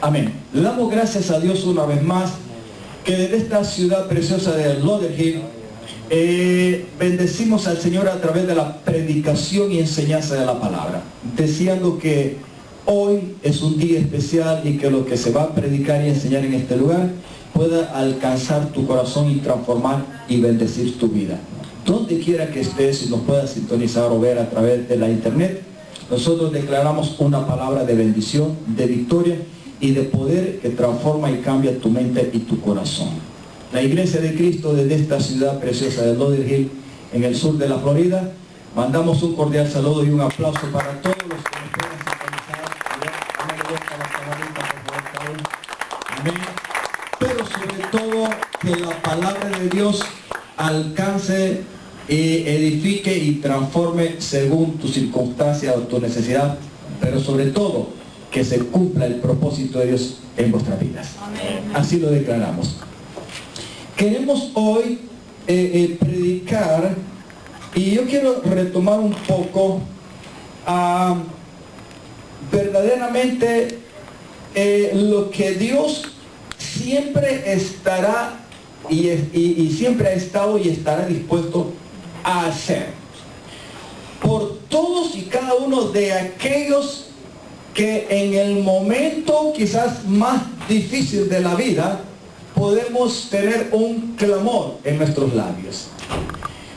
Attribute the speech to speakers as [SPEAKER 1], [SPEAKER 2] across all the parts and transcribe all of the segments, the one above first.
[SPEAKER 1] Amén. Le damos gracias a Dios una vez más que desde esta ciudad preciosa de Lauderhill bendecimos al Señor a través de la predicación y enseñanza de la palabra, deseando que hoy es un día especial y que lo que se va a predicar y enseñar en este lugar pueda alcanzar tu corazón y transformar y bendecir tu vida. Donde quiera que estés y nos puedas sintonizar o ver a través de la internet, nosotros declaramos una palabra de bendición, de victoria y de poder que transforma y cambia tu mente y tu corazón. La Iglesia de Cristo desde esta ciudad preciosa de Lauderhill, en el sur de la Florida, mandamos un cordial saludo y un aplauso para todos los que nos puedan sintonizar. Amén. Pero sobre todo que la palabra de Dios alcance y edifique y transforme según tu circunstancia o tu necesidad, pero sobre todo que se cumpla el propósito de Dios en vuestras vidas. Amén. Así lo declaramos. Queremos hoy predicar, y yo quiero retomar un poco verdaderamente lo que Dios siempre estará y siempre ha estado y estará dispuesto a hacer por todos y cada uno de aquellos que en el momento quizás más difícil de la vida podemos tener un clamor en nuestros labios.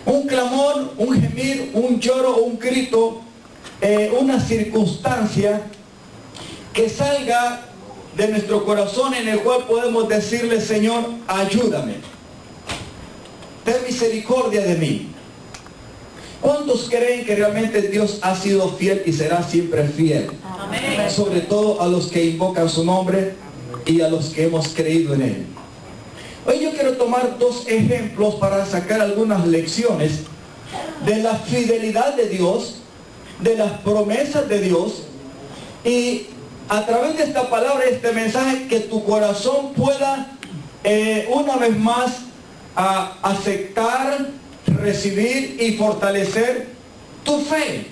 [SPEAKER 1] Un clamor, un gemir, un lloro, un grito, una circunstancia que salga de nuestro corazón en el cual podemos decirle: Señor, ayúdame. Ten misericordia de mí. ¿Cuántos creen que realmente Dios ha sido fiel y será siempre fiel? Amén. Sobre todo a los que invocan su nombre y a los que hemos creído en Él. Hoy yo quiero tomar dos ejemplos para sacar algunas lecciones de la fidelidad de Dios, de las promesas de Dios, y a través de esta palabra, este mensaje, que tu corazón pueda una vez más aceptar, recibir y fortalecer tu fe.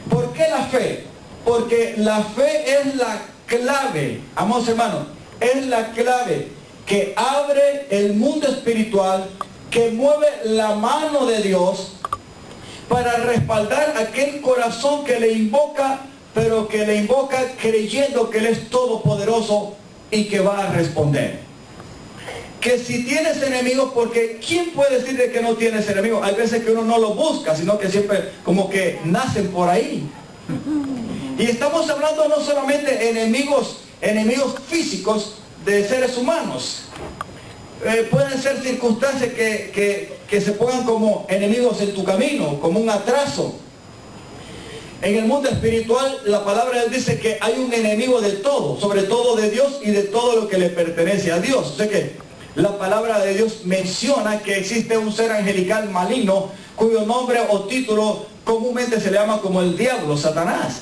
[SPEAKER 1] ¿Por qué la fe? Porque la fe es la clave, amados hermanos, es la clave que abre el mundo espiritual, que mueve la mano de Dios para respaldar aquel corazón que le invoca, pero que le invoca creyendo que Él es todopoderoso y que va a responder. Que si tienes enemigos, porque ¿quién puede decir de que no tienes enemigos? Hay veces que uno no los busca, sino que siempre como que nacen por ahí. Y estamos hablando no solamente de enemigos físicos de seres humanos. Pueden ser circunstancias que se pongan como enemigos en tu camino, como un atraso. En el mundo espiritual, la palabra de Dios dice que hay un enemigo de todo, sobre todo de Dios y de todo lo que le pertenece a Dios. O sea que la palabra de Dios menciona que existe un ser angelical maligno cuyo nombre o título comúnmente se le llama como el diablo, Satanás.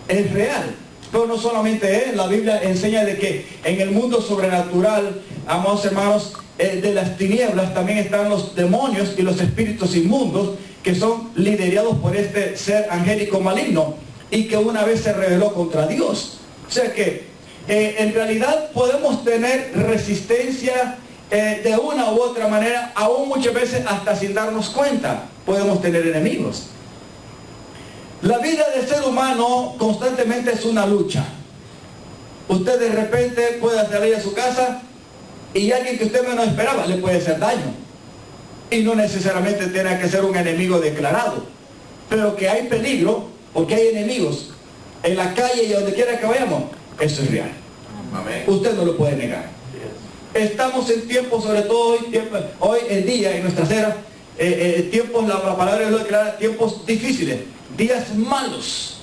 [SPEAKER 1] Es real. Pero no solamente él, la Biblia enseña de que en el mundo sobrenatural, amados hermanos, de las tinieblas también están los demonios y los espíritus inmundos que son liderados por este ser angélico maligno y que una vez se rebeló contra Dios. O sea que en realidad podemos tener resistencia de una u otra manera, aún muchas veces hasta sin darnos cuenta, podemos tener enemigos. La vida del ser humano constantemente es una lucha. Usted de repente puede salir a su casa y alguien que usted menos esperaba le puede hacer daño. Y no necesariamente tiene que ser un enemigo declarado. Pero que hay peligro, porque hay enemigos en la calle y donde quiera que vayamos, eso es real. Amén. Usted no lo puede negar. Estamos en tiempos, sobre todo hoy en día, en nuestras eras, tiempos, la palabra de Dios declara tiempos difíciles, días malos.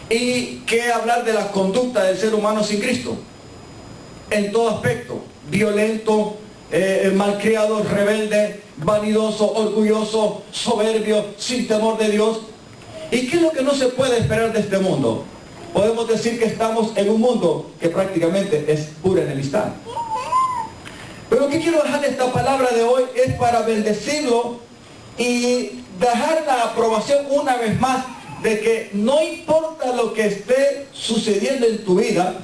[SPEAKER 1] Y qué hablar de la conducta del ser humano sin Cristo, en todo aspecto: violento, malcriado, rebelde, vanidoso, orgulloso, soberbio, sin temor de Dios. ¿Y qué es lo que no se puede esperar de este mundo? Podemos decir que estamos en un mundo que prácticamente es pura enemistad. Pero ¿qué quiero dejar de esta palabra de hoy? Es para bendecirlo y dejar la aprobación una vez más de que no importa lo que esté sucediendo en tu vida,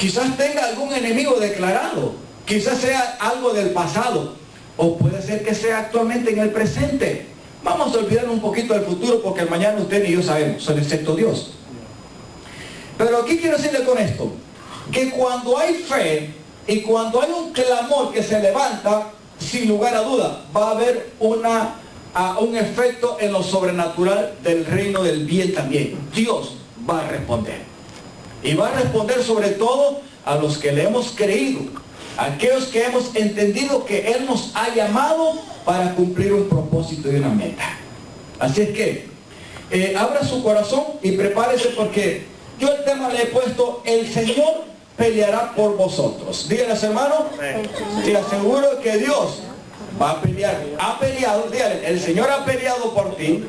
[SPEAKER 1] Quizás tenga algún enemigo declarado, quizás sea algo del pasado, o puede ser que sea actualmente en el presente. Vamos a olvidar un poquito del futuro, porque el mañana usted ni yo sabemos, solo excepto Dios. Pero aquí quiero decirle con esto, que cuando hay fe y cuando hay un clamor que se levanta, sin lugar a duda, va a haber un efecto en lo sobrenatural del reino del bien también. Dios va a responder. Y va a responder sobre todo a los que le hemos creído, a aquellos que hemos entendido que Él nos ha llamado para cumplir un propósito y una meta. Así es que, abra su corazón y prepárese, porque yo el tema le he puesto: el Señor peleará por vosotros. Díganle, hermano, te aseguro que Dios va a pelear. Ha peleado, dígale, el Señor ha peleado por ti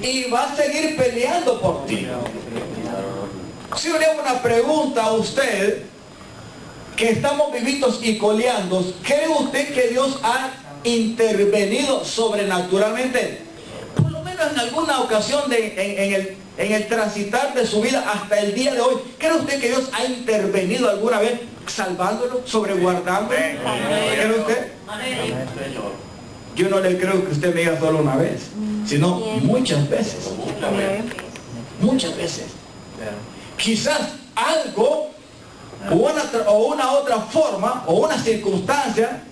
[SPEAKER 1] y va a seguir peleando por ti. Si yo le hago una pregunta a usted, que estamos vivitos y coleandos, ¿cree usted que Dios ha intervenido sobrenaturalmente? Por lo menos en alguna ocasión en el transitar de su vida hasta el día de hoy. ¿Cree usted que Dios ha intervenido alguna vez salvándolo, sobreguardándolo? ¿Cree usted? Yo no le creo que usted me diga solo una vez, sino muchas veces. Muchas veces. Quizás algo o una otra forma, o una circunstancia,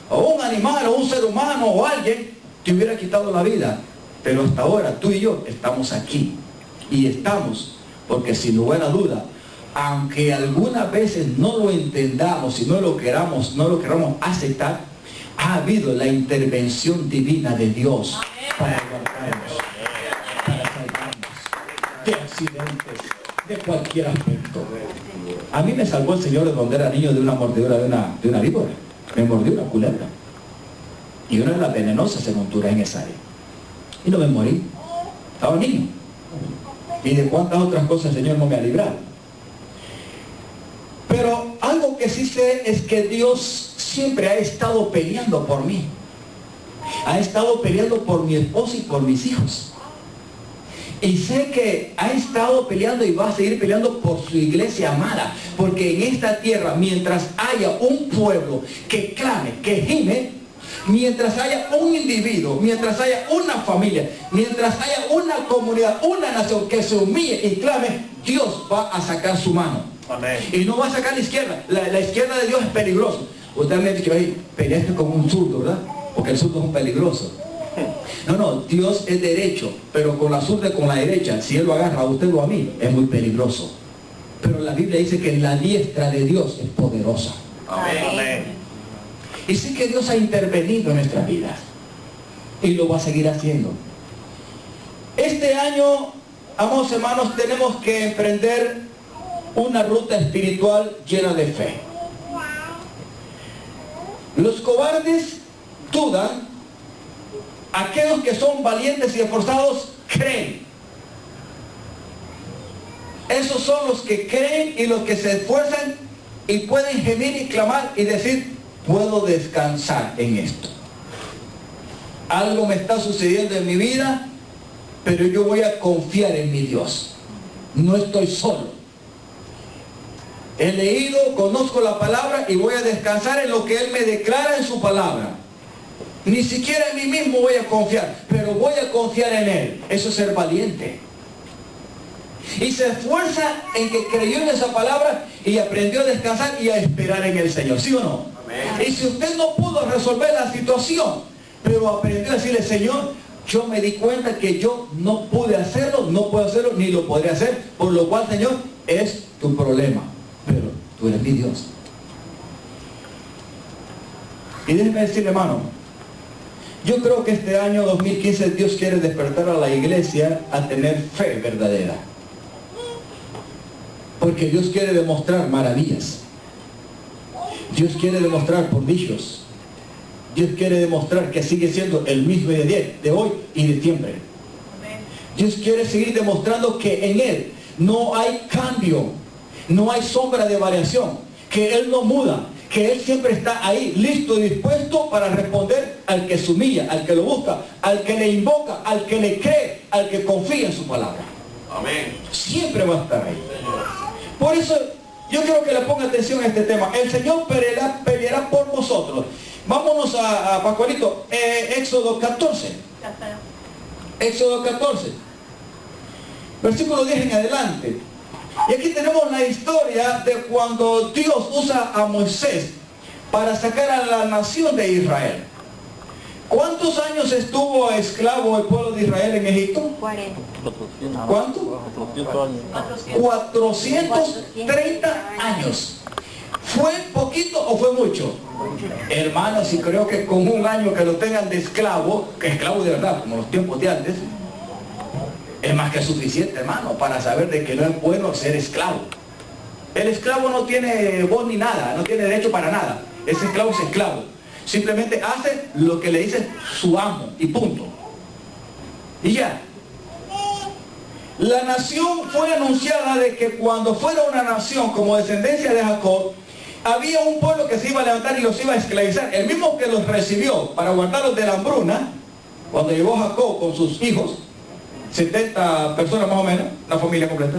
[SPEAKER 1] o un animal, o un ser humano, o alguien te hubiera quitado la vida. Pero hasta ahora tú y yo estamos aquí. Y estamos porque, sin lugar a duda, aunque algunas veces no lo entendamos y no lo queramos aceptar, ha habido la intervención divina de Dios para guardarnos, para salvarnos de accidentes, de cualquier aspecto. A mí me salvó el Señor cuando era niño de una mordedura de una víbora. Me mordió una culebra. Y una de las venenosas se montura en esa área. Y no me morí. Estaba niño. Y de cuántas otras cosas el Señor no me ha librado. Pero algo que sí sé es que Dios siempre ha estado peleando por mí. Ha estado peleando por mi esposa y por mis hijos. Y sé que ha estado peleando y va a seguir peleando por su iglesia amada. Porque en esta tierra, mientras haya un pueblo que clame, que gime, mientras haya un individuo, mientras haya una familia, mientras haya una comunidad, una nación que se humille y clame, Dios va a sacar su mano. Amén. Y no va a sacar la izquierda. La izquierda de Dios es peligroso. Usted me ha dicho, peleaste con un zurdo, ¿verdad? Porque el zurdo es un peligroso. No, Dios es derecho, pero con la zurda y con la derecha, si Él lo agarra a usted o a mí, es muy peligroso. Pero la Biblia dice que la diestra de Dios es poderosa. Amén. Y sé que Dios ha intervenido en nuestras vidas y lo va a seguir haciendo. Este año, amados hermanos, tenemos que emprender una ruta espiritual llena de fe. Los cobardes dudan. Aquellos que son valientes y esforzados creen. Esos son los que creen y los que se esfuerzan y pueden gemir y clamar y decir, puedo descansar en esto. Algo me está sucediendo en mi vida, pero yo voy a confiar en mi Dios. No estoy solo. He leído, conozco la palabra y voy a descansar en lo que Él me declara en su palabra. Ni siquiera en mí mismo voy a confiar, pero voy a confiar en Él. Eso es ser valiente. Y se esfuerza en que creyó en esa palabra y aprendió a descansar y a esperar en el Señor. ¿Sí o no? Amén. Y si usted no pudo resolver la situación, pero aprendió a decirle, Señor, yo me di cuenta que yo no pude hacerlo, no puedo hacerlo, ni lo podré hacer, por lo cual, Señor, es tu problema. Pero tú eres mi Dios. Y déjeme decirle, hermano, yo creo que este año 2015 Dios quiere despertar a la iglesia a tener fe verdadera. Porque Dios quiere demostrar maravillas. Dios quiere demostrar prodigios. Dios quiere demostrar que sigue siendo el mismo de hoy y de siempre. Dios quiere seguir demostrando que en Él no hay cambio, no hay sombra de variación, que Él no muda, que Él siempre está ahí, listo y dispuesto para responder al que se humilla, al que lo busca, al que le invoca, al que le cree, al que confía en su palabra. Amén. Siempre va a estar ahí. Por eso yo quiero que le ponga atención a este tema. El Señor peleará por vosotros. Vámonos a Pacorito, Éxodo 14. Éxodo 14. Versículo 10 en adelante. Y aquí tenemos la historia de cuando Dios usa a Moisés para sacar a la nación de Israel. ¿Cuántos años estuvo esclavo el pueblo de Israel en Egipto?
[SPEAKER 2] 40.
[SPEAKER 1] ¿Cuánto? 430 años. ¿Fue poquito o fue mucho? Hermanos, y creo que con un año que lo tengan de esclavo, que esclavo de verdad, como los tiempos de antes, es más que suficiente, hermano, para saber de que no es bueno ser esclavo. El esclavo no tiene voz ni nada, no tiene derecho para nada. Ese esclavo es esclavo. Simplemente hace lo que le dice su amo y punto. Y ya. La nación fue anunciada de que cuando fuera una nación como descendencia de Jacob, había un pueblo que se iba a levantar y los iba a esclavizar. El mismo que los recibió para guardarlos de la hambruna, cuando llegó Jacob con sus hijos, 70 personas más o menos, la familia completa,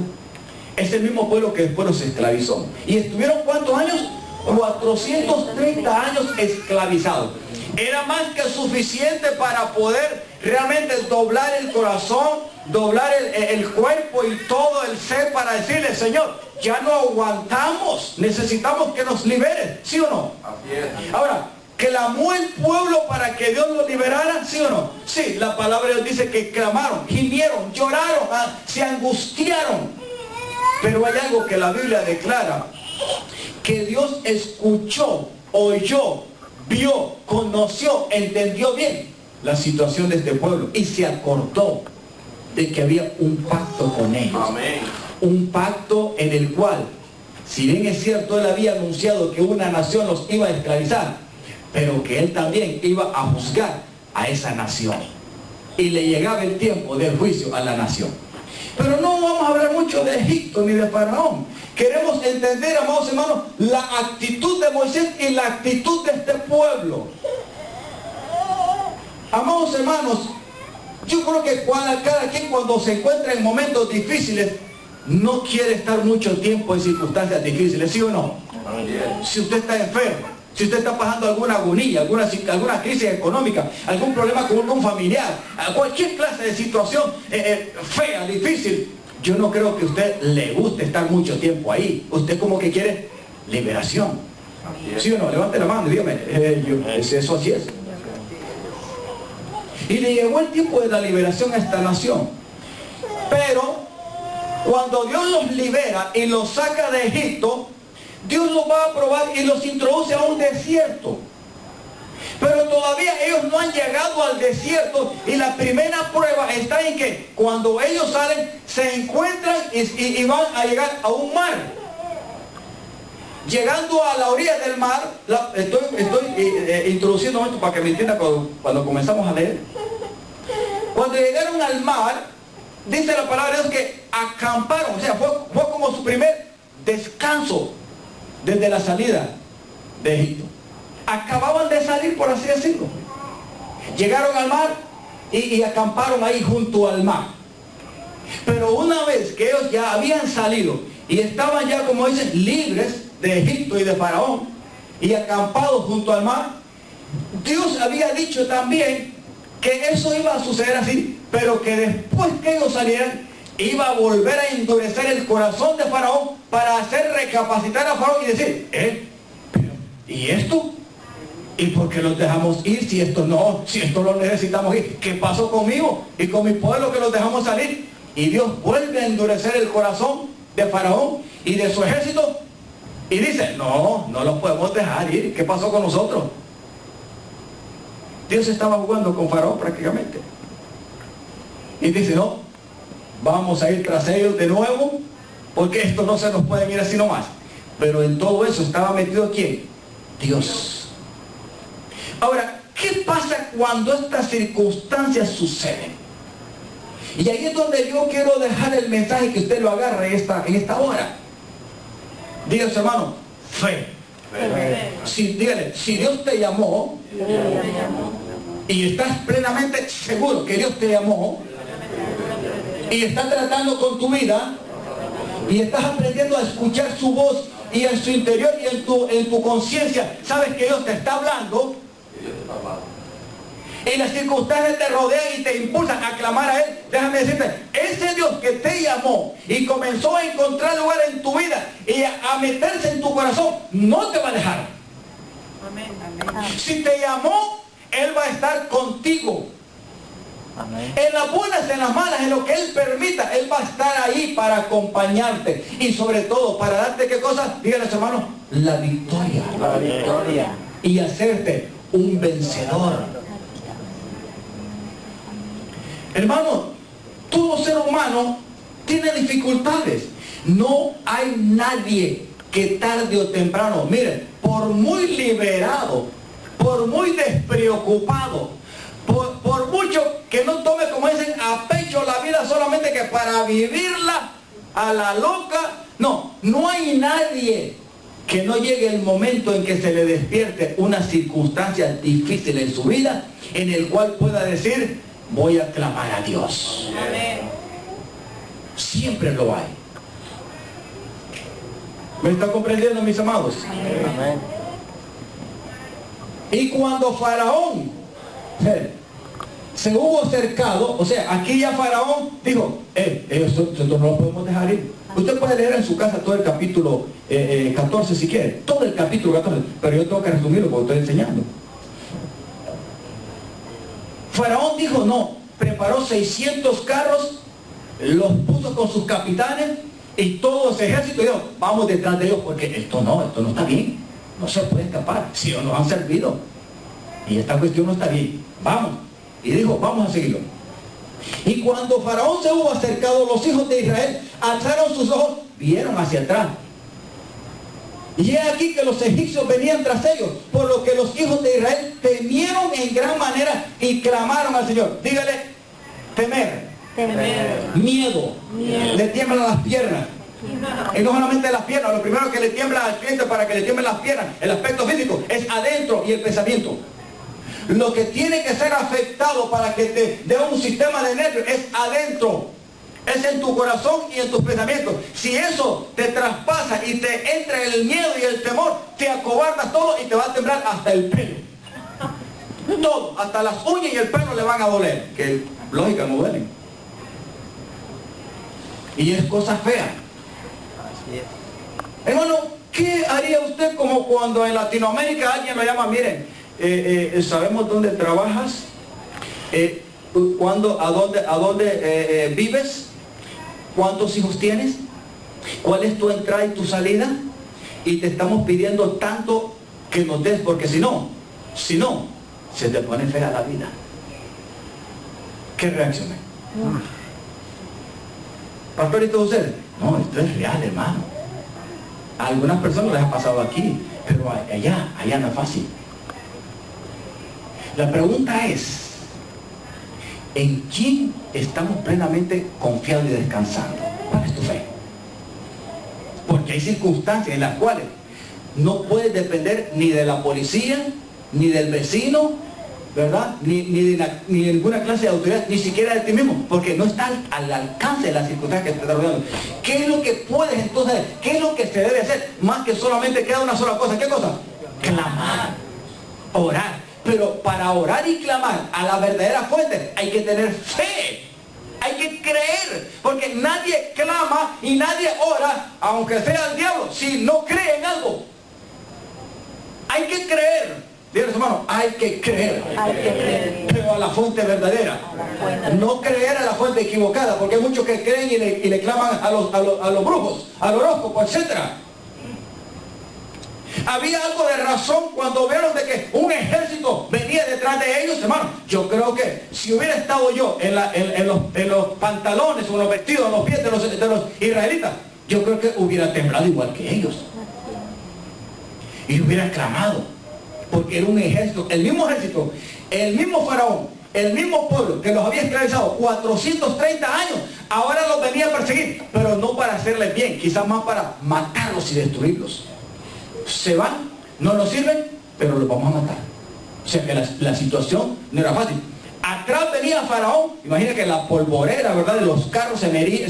[SPEAKER 1] es el mismo pueblo que después los esclavizó. ¿Y estuvieron cuántos años? 430 años esclavizados. Era más que suficiente para poder realmente doblar el corazón, doblar el cuerpo y todo el ser para decirle: Señor, ya no aguantamos, necesitamos que nos liberes, ¿sí o no?
[SPEAKER 3] Así es.
[SPEAKER 1] Ahora, ¿clamó el pueblo para que Dios lo liberara? ¿Sí o no? Sí, la palabra de Dios dice que clamaron, gimieron, lloraron, se angustiaron. Pero hay algo que la Biblia declara: que Dios escuchó, oyó, vio, conoció, entendió bien la situación de este pueblo y se acordó de que había un pacto con ellos.
[SPEAKER 3] Amén.
[SPEAKER 1] Un pacto en el cual, si bien es cierto, él había anunciado que una nación los iba a esclavizar, pero que él también iba a juzgar a esa nación. Y le llegaba el tiempo del juicio a la nación. Pero no vamos a hablar mucho de Egipto ni de Faraón. Queremos entender, amados hermanos, la actitud de Moisés y la actitud de este pueblo. Amados hermanos, yo creo que cada quien cuando se encuentra en momentos difíciles no quiere estar mucho tiempo en circunstancias difíciles, ¿sí o no? Si usted está enfermo, si usted está pasando alguna agonía, alguna crisis económica, algún problema con algún familiar, cualquier clase de situación fea, difícil, yo no creo que a usted le guste estar mucho tiempo ahí. Usted como que quiere liberación. ¿Sí o no? Levante la mano y dígame, eso así es. Y le llegó el tiempo de la liberación a esta nación. Pero cuando Dios los libera y los saca de Egipto, Dios los va a probar y los introduce a un desierto. Pero todavía ellos no han llegado al desierto, y la primera prueba está en que cuando ellos salen se encuentran y van a llegar a un mar. Llegando a la orilla del mar, estoy introduciendo esto para que me entienda cuando comenzamos a leer. Cuando llegaron al mar, dice la palabra de Dios que acamparon, o sea, fue como su primer descanso desde la salida de Egipto. Acababan de salir, por así decirlo. Llegaron al mar y acamparon ahí junto al mar. Pero una vez que ellos ya habían salido y estaban ya, como dicen, libres de Egipto y de Faraón y acampados junto al mar, Dios había dicho también que eso iba a suceder así, pero que después que ellos salieran iba a volver a endurecer el corazón de Faraón para hacer recapacitar a Faraón y decir: ¿y esto? ¿Y por qué los dejamos ir si esto lo necesitamos ir? ¿Qué pasó conmigo y con mi pueblo que los dejamos salir? Y Dios vuelve a endurecer el corazón de Faraón y de su ejército y dice: no los podemos dejar ir. ¿Qué pasó con nosotros? Dios estaba jugando con Faraón prácticamente. Y dice: no, vamos a ir tras ellos de nuevo, porque esto no se nos puede ir así nomás. Pero en todo eso estaba metido ¿quién? Dios. Ahora, ¿qué pasa cuando estas circunstancias suceden? Y ahí es donde yo quiero dejar el mensaje que usted lo agarre en esta hora. Dígase, hermano, fe. Dígale, si Dios te llamó y estás plenamente seguro que Dios te llamó y está tratando con tu vida y estás aprendiendo a escuchar su voz y en su interior y en tu conciencia sabes que Dios te está hablando, y las circunstancias te rodean y te impulsan a clamar a Él, déjame decirte, ese Dios que te llamó y comenzó a encontrar lugar en tu vida y a meterse en tu corazón, no te va a dejar.
[SPEAKER 2] Amén. Amén.
[SPEAKER 1] Si te llamó, Él va a estar contigo.
[SPEAKER 3] Amén.
[SPEAKER 1] En las buenas, en las malas, en lo que Él permita, Él va a estar ahí para acompañarte. Y sobre todo, para darte, ¿qué cosa? Díganle a su hermano, la victoria.
[SPEAKER 3] La victoria.
[SPEAKER 1] Y hacerte un vencedor. Hermano, todo ser humano tiene dificultades. No hay nadie que tarde o temprano, miren, por muy liberado, por muy despreocupado, por mucho que no tome, como dicen, a pecho la vida solamente que para vivirla a la loca, no hay nadie que no llegue el momento en que se le despierte una circunstancia difícil en su vida, en el cual pueda decir, voy a clamar a Dios.
[SPEAKER 2] Amén.
[SPEAKER 1] Siempre lo hay. ¿Me está comprendiendo, mis amados?
[SPEAKER 3] Amén.
[SPEAKER 1] Y cuando Faraón se hubo acercado, o sea, aquí ya Faraón dijo, esto no lo podemos dejar ir. Usted puede leer en su casa todo el capítulo 14 si quiere, todo el capítulo 14, pero yo tengo que resumirlo porque estoy enseñando. Faraón dijo no, preparó 600 carros, los puso con sus capitanes y todo ese ejército y dijo, vamos detrás de ellos porque esto no está bien, no se puede escapar, si ellos nos han servido y esta cuestión no está bien, vamos. Y dijo, vamos a seguirlo. Y cuando Faraón se hubo acercado, los hijos de Israel alzaron sus ojos, vieron hacia atrás. Y he aquí que los egipcios venían tras ellos, por lo que los hijos de Israel temieron en gran manera y clamaron al Señor. Dígale, temer, miedo, le tiemblan las piernas. Y no solamente las piernas, lo primero que le tiembla al cliente para que le tiemblen las piernas, el aspecto físico, es adentro y el pensamiento. Lo que tiene que ser afectado para que te dé un sistema de nervios es adentro. Es en tu corazón y en tus pensamientos. Si eso te traspasa y te entra el miedo y el temor, te acobardas todo y te va a temblar hasta el pelo. Todo, hasta las uñas y el pelo le van a doler. Que lógica, no duelen. Y es cosa fea.
[SPEAKER 3] Así es.
[SPEAKER 1] Hermano, ¿qué haría usted como cuando en Latinoamérica alguien lo llama, miren, sabemos dónde trabajas, a dónde vives, cuántos hijos tienes, cuál es tu entrada y tu salida, y te estamos pidiendo tanto que nos des, porque si no, se te pone fea la vida? ¿Qué reacción? Pastor, ¿y todo usted? No, esto es real, hermano. A algunas personas les ha pasado aquí, pero allá no es fácil. La pregunta es, ¿en quién estamos plenamente confiados y descansando? ¿Cuál es tu fe? Porque hay circunstancias en las cuales no puedes depender ni de la policía, ni del vecino, ¿verdad? Ni de ninguna clase de autoridad, ni siquiera de ti mismo, porque no está al alcance de las circunstancias que te están rodeando. ¿Qué es lo que puedes entonces, qué es lo que se debe hacer? Más que solamente queda una sola cosa. ¿Qué cosa? Clamar, orar. Pero para orar y clamar a la verdadera fuente hay que tener fe, hay que creer, porque nadie clama y nadie ora, aunque sea el diablo, si no cree en algo. Hay que creer, díganle hermano, hay que creer, pero a la fuente verdadera, no creer a la fuente equivocada, porque hay muchos que creen y le claman a los brujos, al horóscopo, etcétera. Había algo de razón cuando vieron de que un ejército venía detrás de ellos, hermano. Yo creo que si hubiera estado yo en los pantalones o en los vestidos, en los pies de los israelitas, yo creo que hubiera temblado igual que ellos. Y hubiera clamado, porque era un ejército, el mismo faraón, el mismo pueblo que los había esclavizado 430 años, ahora los venía a perseguir, pero no para hacerles bien, quizás más para matarlos y destruirlos. Se van, no nos sirven, pero los vamos a matar. O sea que la situación no era fácil. Atrás venía Faraón, imagina que la polvorera, ¿verdad?, de los carros se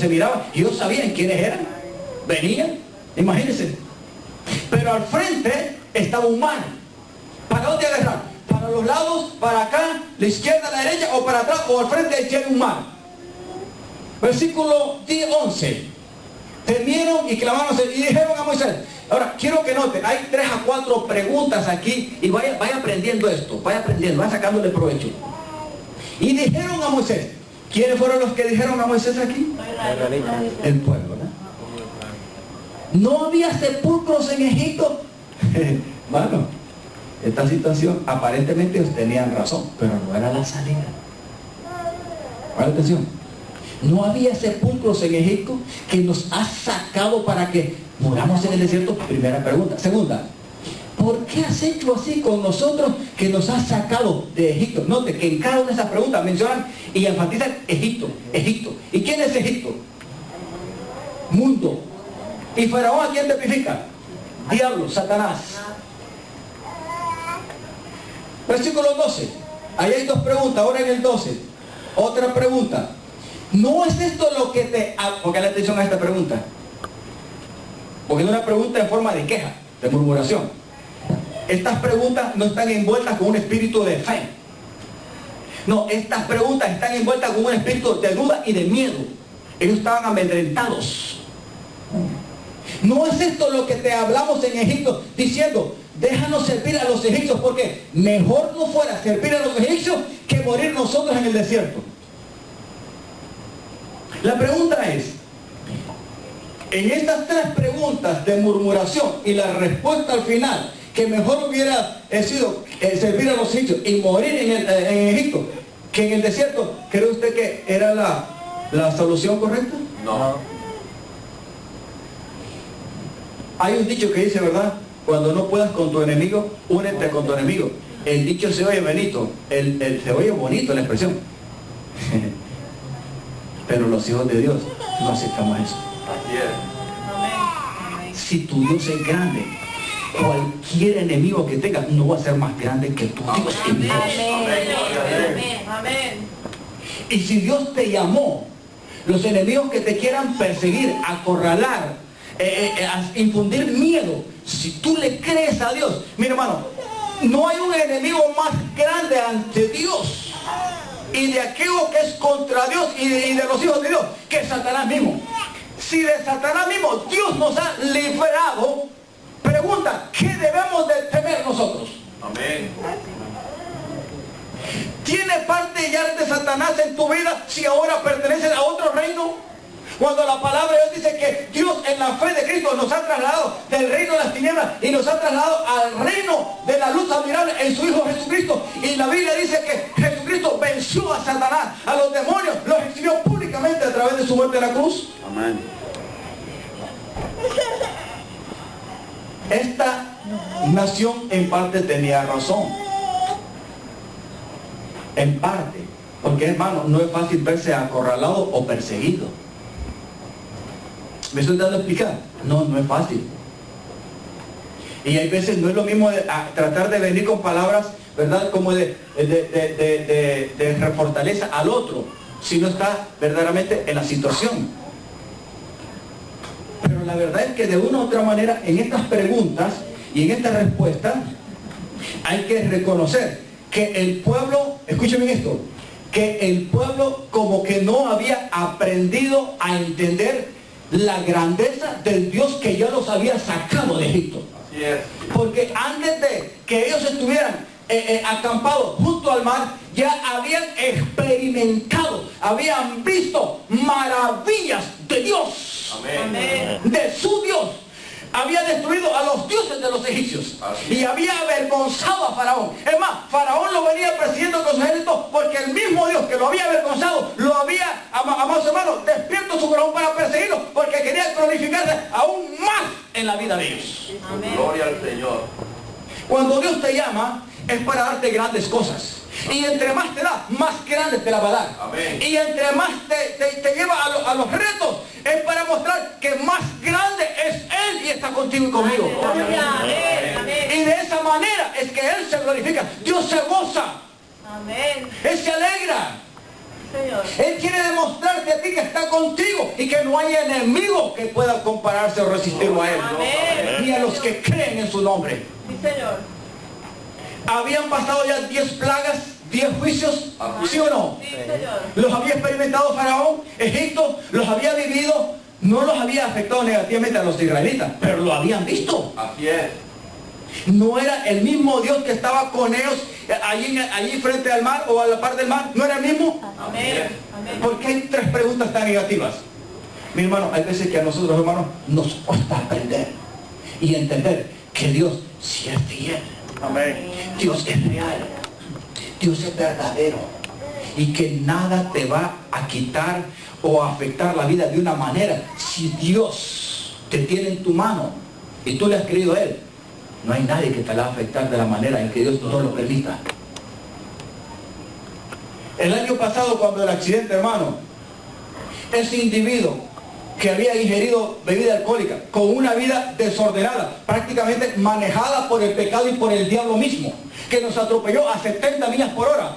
[SPEAKER 1] miraba, y ellos sabían quiénes eran. Venían, imagínense. pero al frente estaba un mar. ¿Para dónde agarrar? ¿Para los lados? ¿Para acá? ¿La izquierda, la derecha? ¿O para atrás? ¿O al frente tiene un mar? Versículo 11. Temieron y clamaron y dijeron a Moisés. Ahora, quiero que noten, hay 3 a 4 preguntas aquí y vaya aprendiendo esto, vaya aprendiendo, vaya sacándole provecho. Y dijeron a Moisés. ¿Quiénes fueron los que dijeron a Moisés aquí? El pueblo, ¿verdad? No había sepulcros en Egipto. Bueno, esta situación aparentemente tenían razón, pero no era la salida. Vale, atención. No había sepulcros en Egipto que nos ha sacado para que muramos en el desierto. Primera pregunta. Segunda, ¿por qué has hecho así con nosotros que nos has sacado de Egipto? Note que en cada una de esas preguntas mencionan y enfatizan Egipto, Egipto. ¿Y quién es Egipto? Mundo. ¿Y Faraón a quién tipifica? Diablo, Satanás. Versículo 12. Ahí hay 2 preguntas, ahora en el 12. Otra pregunta. ¿No es esto lo que te... Porque la atención a esta pregunta. Porque es una pregunta en forma de queja, de murmuración. Estas preguntas no están envueltas con un espíritu de fe. No, estas preguntas están envueltas con un espíritu de duda y de miedo. Ellos estaban amedrentados. ¿No es esto lo que te hablamos en Egipto diciendo, déjanos servir a los egipcios, porque mejor no fuera servir a los egipcios que morir nosotros en el desierto? La pregunta es, en estas 3 preguntas de murmuración y la respuesta al final, que mejor hubiera sido servir a los egipcios y morir en Egipto que en el desierto, ¿cree usted que era la solución correcta?
[SPEAKER 3] No.
[SPEAKER 1] Hay un dicho que dice, ¿verdad? Cuando no puedas con tu enemigo, únete con tu enemigo. El dicho se oye bonito, se oye bonito la expresión. Pero los hijos de Dios no aceptamos eso. Si tu Dios es grande, cualquier enemigo que tengas no va a ser más grande que tu Dios en Dios. Y si Dios te llamó, los enemigos que te quieran perseguir, acorralar, infundir miedo, si tú le crees a Dios, mira hermano, no hay un enemigo más grande ante Dios y de aquello que es contra Dios y de los hijos de Dios que Satanás mismo. Si de Satanás mismo Dios nos ha librado, pregunta, ¿qué debemos de temer nosotros?
[SPEAKER 3] Amén.
[SPEAKER 1] ¿Tiene parte ya de Satanás en tu vida si ahora perteneces a otro reino? Cuando la palabra de Dios dice que Dios en la fe de Cristo nos ha trasladado del reino de las tinieblas y nos ha trasladado al reino de la luz admirable en su Hijo Jesucristo. Y la Biblia dice que Jesucristo venció a Satanás, a los demonios, los exhibió públicamente a través de su muerte en la cruz.
[SPEAKER 3] Amén.
[SPEAKER 1] Esta nación en parte tenía razón. En parte. Porque hermano, no es fácil verse acorralado o perseguido. ¿Me estoy dando a explicar? No, no es fácil. Y hay veces no es lo mismo tratar de venir con palabras, ¿verdad? Como de fortaleza al otro, si no está verdaderamente en la situación. Pero la verdad es que de una u otra manera, en estas preguntas y en estas respuestas, hay que reconocer que el pueblo, escúcheme esto, que el pueblo como que no había aprendido a entender la grandeza del Dios que ya los había sacado de Egipto.
[SPEAKER 3] Así es.
[SPEAKER 1] Porque antes de que ellos estuvieran acampados junto al mar, ya habían experimentado, habían visto maravillas de Dios.
[SPEAKER 3] Amén.
[SPEAKER 1] De su Dios. Había destruido a los dioses de los egipcios y había avergonzado a Faraón. Es más, Faraón lo venía persiguiendo con su ejército porque el mismo Dios que lo había avergonzado lo había, amados hermanos, despierto su corazón para perseguirlo porque quería glorificarse aún más en la vida de ellos.
[SPEAKER 3] Amén. Gloria al Señor.
[SPEAKER 1] Cuando Dios te llama es para darte grandes cosas. Y entre más te da, más grande te la va a dar.
[SPEAKER 3] Amén.
[SPEAKER 1] Y entre más te lleva a los retos, es para mostrar que más grande es Él y está contigo y conmigo.
[SPEAKER 2] Amén.
[SPEAKER 1] Y de esa manera es que Él se glorifica. Dios se goza.
[SPEAKER 2] Amén.
[SPEAKER 1] Él se alegra.
[SPEAKER 2] Señor.
[SPEAKER 1] Él quiere demostrarte a ti que está contigo y que no hay enemigo que pueda compararse o resistirlo a Él.
[SPEAKER 2] Amén.
[SPEAKER 1] Ni a los que creen en su nombre.
[SPEAKER 2] Sí, Señor.
[SPEAKER 1] Habían pasado ya 10 plagas, 10 juicios, ¿sí o no?
[SPEAKER 2] Sí, Señor.
[SPEAKER 1] Los había experimentado Faraón, Egipto, los había vivido, no los había afectado negativamente a los israelitas, pero lo habían visto.
[SPEAKER 3] Así es.
[SPEAKER 1] No era el mismo Dios que estaba con ellos allí frente al mar o a la par del mar, ¿no era el mismo?
[SPEAKER 2] Amén. Amén.
[SPEAKER 1] ¿Por qué hay 3 preguntas tan negativas? Mi hermano, hay veces que a nosotros, hermanos, nos cuesta aprender y entender que Dios sí es fiel.
[SPEAKER 3] Amén.
[SPEAKER 1] Dios es real. Dios es verdadero. Y que nada te va a quitar o a afectar la vida de una manera. Si Dios te tiene en tu mano y tú le has creído a Él, no hay nadie que te la va a afectar de la manera en que Dios no lo permita. El año pasado, cuando el accidente, hermano, ese individuo que había ingerido bebida alcohólica, con una vida desordenada, prácticamente manejada por el pecado y por el diablo mismo, que nos atropelló a 70 millas por hora.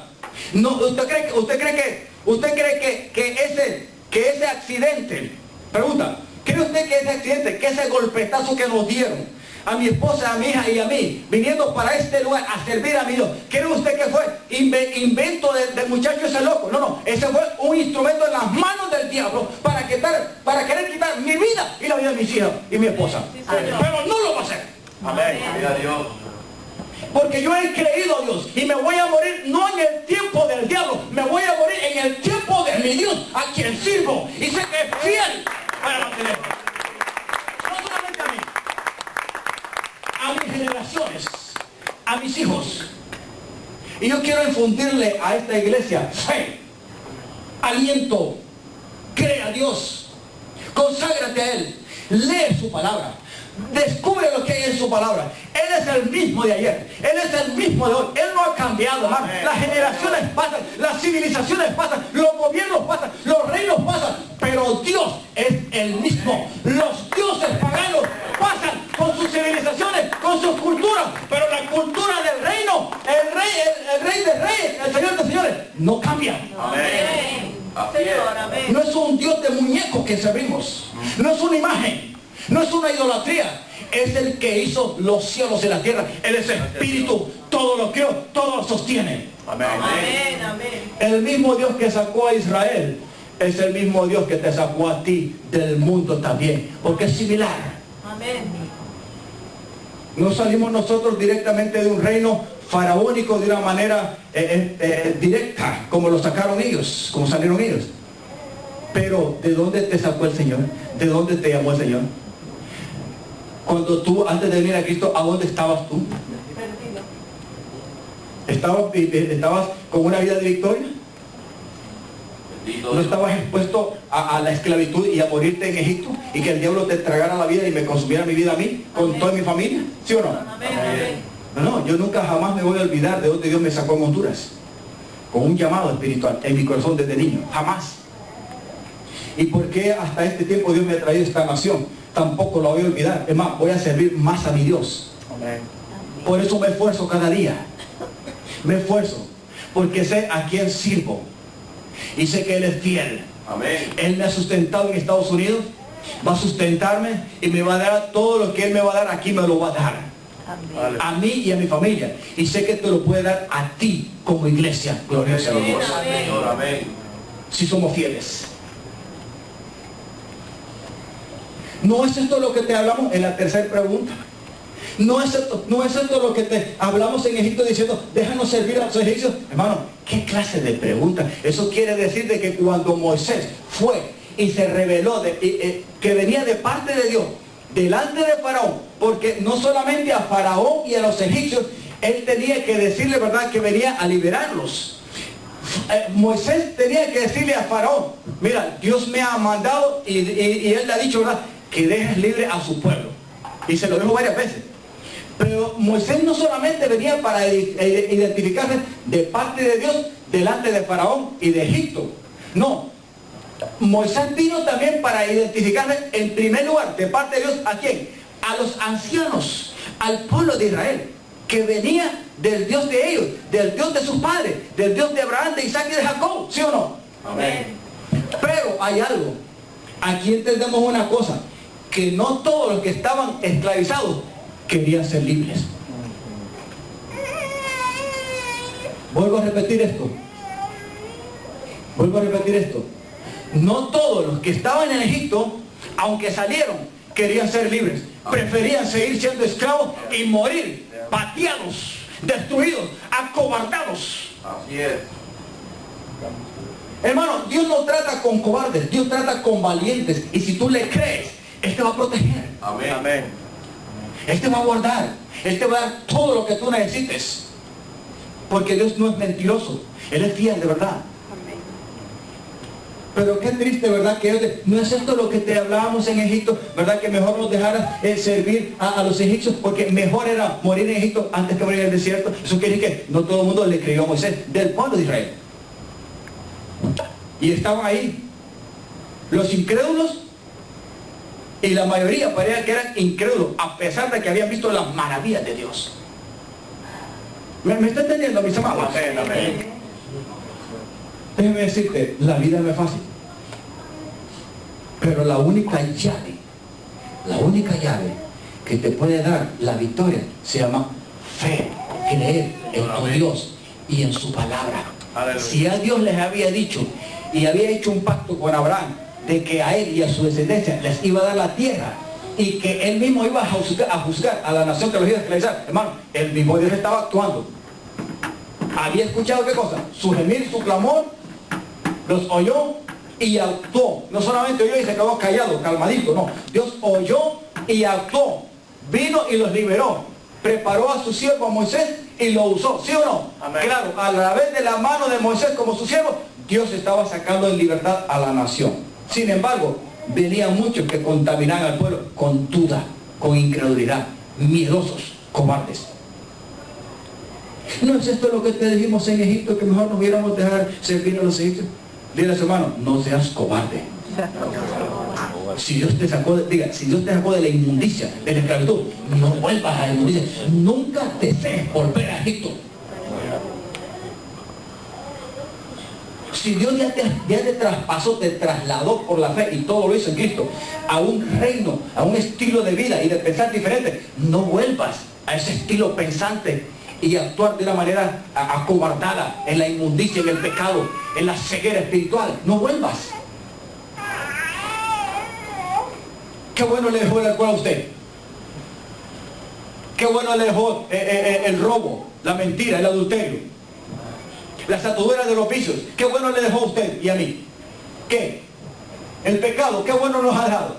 [SPEAKER 1] No, ¿usted cree que ese accidente, pregunta, ¿cree usted que ese accidente, que ese golpetazo que nos dieron a mi esposa, a mi hija y a mí, viniendo para este lugar a servir a mi Dios, ¿cree usted que fue invento del muchacho ese loco? No, no, ese fue un instrumento en las manos del diablo para querer quitar mi vida y la vida de mis hijas y mi esposa.
[SPEAKER 2] Sí, señor.
[SPEAKER 1] Pero no lo va a hacer.
[SPEAKER 3] Amén. Gloria a Dios.
[SPEAKER 1] Porque yo he creído a Dios y me voy a morir no en el tiempo del diablo, me voy a morir en el tiempo de mi Dios, a quien sirvo, y sé que es fiel para mantenerme. No solamente a mí, a mis generaciones, a mis hijos. Y yo quiero infundirle a esta iglesia fe, aliento, cree a Dios, conságrate a Él, lee su palabra. Descubre lo que hay en su palabra. Él es el mismo de ayer. Él es el mismo de hoy. Él no ha cambiado, hermano. Las generaciones pasan, las civilizaciones pasan, los gobiernos pasan, los reinos pasan, pero Dios es el mismo. Los dioses paganos pasan con sus civilizaciones, con sus culturas, pero la cultura del reino, el rey de reyes, el señor de señores, no cambia.
[SPEAKER 2] Amén.
[SPEAKER 3] Así es.
[SPEAKER 2] Señor, amén.
[SPEAKER 1] No es un Dios de muñecos que servimos. No es una imagen. No es una idolatría. Es el que hizo los cielos y la tierra. Él es espíritu. Todo lo creó. Todo lo sostiene.
[SPEAKER 3] Amén.
[SPEAKER 2] Amén. Amén.
[SPEAKER 1] El mismo Dios que sacó a Israel es el mismo Dios que te sacó a ti del mundo también. Porque es similar.
[SPEAKER 2] Amén.
[SPEAKER 1] No salimos nosotros directamente de un reino faraónico de una manera directa, como lo sacaron ellos, como salieron ellos. Pero ¿de dónde te sacó el Señor? ¿De dónde te llamó el Señor? Cuando tú, antes de venir a Cristo, ¿a dónde estabas tú?
[SPEAKER 2] Perdido.
[SPEAKER 1] ¿Estabas con una vida de victoria?
[SPEAKER 3] Bendito
[SPEAKER 1] ¿No
[SPEAKER 3] Dios.
[SPEAKER 1] estabas expuesto a la esclavitud y a morirte en Egipto? Y que el diablo te tragara la vida y me consumiera mi vida a mí, con toda mi familia. ¿Sí o no?
[SPEAKER 2] Amén. Amén.
[SPEAKER 1] No, yo nunca jamás me voy a olvidar de dónde Dios me sacó en Honduras. Con un llamado espiritual en mi corazón desde niño. Jamás. ¿Y por qué hasta este tiempo Dios me ha traído esta nación? Tampoco lo voy a olvidar. Es más, voy a servir más a mi Dios.
[SPEAKER 3] Amén.
[SPEAKER 1] Por eso me esfuerzo cada día. Me esfuerzo. Porque sé a quién sirvo. Y sé que Él es fiel.
[SPEAKER 3] Amén.
[SPEAKER 1] Él me ha sustentado en Estados Unidos. Va a sustentarme y me va a dar todo lo que Él me va a dar aquí, me lo va a dar.
[SPEAKER 2] Amén.
[SPEAKER 1] A mí y a mi familia. Y sé que te lo puede dar a ti como iglesia. Gloria sea a Dios.
[SPEAKER 3] Señor, amén.
[SPEAKER 1] Si somos fieles. ¿No es esto lo que te hablamos en la tercera pregunta? ¿No es esto lo que te hablamos en Egipto diciendo, déjanos servir a los egipcios? Hermano, ¿qué clase de pregunta? Eso quiere decir de que cuando Moisés fue y se reveló que venía de parte de Dios, delante de Faraón, porque no solamente a Faraón y a los egipcios, él tenía que decirle, ¿verdad?, que venía a liberarlos. Moisés tenía que decirle a Faraón, mira, Dios me ha mandado y él le ha dicho, ¿verdad?, que dejes libre a su pueblo. Y se lo dijo varias veces. Pero Moisés no solamente venía para identificarse de parte de Dios delante de Faraón y de Egipto. No. Moisés vino también para identificarse en primer lugar de parte de Dios, ¿a quién? A los ancianos, al pueblo de Israel, que venía del Dios de ellos, del Dios de sus padres, del Dios de Abraham, de Isaac y de Jacob, ¿sí o no?
[SPEAKER 3] Amén.
[SPEAKER 1] Pero hay algo. Aquí entendemos una cosa, que no todos los que estaban esclavizados querían ser libres. Vuelvo a repetir esto. No todos los que estaban en Egipto, aunque salieron, querían ser libres. Preferían seguir siendo esclavos y morir pateados, destruidos, acobardados.
[SPEAKER 3] Así es.
[SPEAKER 1] Hermano, Dios no trata con cobardes, Dios trata con valientes. Y si tú le crees, Él te va a proteger.
[SPEAKER 3] Amén. Amén.
[SPEAKER 1] Él te va a guardar. Él te va a dar todo lo que tú necesites. Porque Dios no es mentiroso. Él es fiel de verdad. Pero qué triste, ¿verdad? Que no es esto lo que te hablábamos en Egipto, ¿verdad? Que mejor nos dejaras servir a los egipcios, porque mejor era morir en Egipto antes que morir en el desierto. Eso quiere decir que no todo el mundo le creyó a Moisés, del pueblo de Israel. Y estaban ahí los incrédulos, y la mayoría parecía que eran incrédulos, a pesar de que habían visto las maravillas de Dios. ¿Me está entendiendo, mis amados?
[SPEAKER 3] Amén, amén.
[SPEAKER 1] Déjeme decirte, la vida no es fácil. Pero la única llave que te puede dar la victoria se llama fe, creer en tu Dios y en su palabra.
[SPEAKER 3] Aleluya.
[SPEAKER 1] Si a Dios les había dicho y había hecho un pacto con Abraham de que a él y a su descendencia les iba a dar la tierra y que él mismo iba a juzgar a la nación que los iba a esclavizar, hermano, el mismo Dios estaba actuando. Había escuchado qué cosa, su gemir, su clamor, los oyó y actuó. No solamente oyó y se quedó callado, calmadito, no. Dios oyó y actuó. Vino y los liberó. Preparó a su siervo Moisés y lo usó. ¿Sí o no?
[SPEAKER 3] Amén.
[SPEAKER 1] Claro, a través de la mano de Moisés como su siervo, Dios estaba sacando en libertad a la nación. Sin embargo, venían muchos que contaminaban al pueblo con duda, con incredulidad, miedosos, cobardes. ¿No es esto lo que te dijimos en Egipto, que mejor nos hubiéramos dejado servir a los egipcios? Dile a su hermano, no seas cobarde. Si Dios te sacó de la inmundicia, de la esclavitud, no vuelvas a la inmundicia. Nunca desees volver a Egipto. Si Dios ya te traspasó, te trasladó por la fe y todo lo hizo en Cristo a un reino, a un estilo de vida y de pensar diferente, no vuelvas a ese estilo pensante y actuar de una manera acobardada en la inmundicia, en el pecado, en la ceguera espiritual. No vuelvas. Qué bueno le dejó el alcohol a usted. Qué bueno le dejó el robo, la mentira, el adulterio, las ataduras de los vicios. Qué bueno le dejó a usted y a mí. ¿Qué? El pecado, qué bueno nos ha dejado.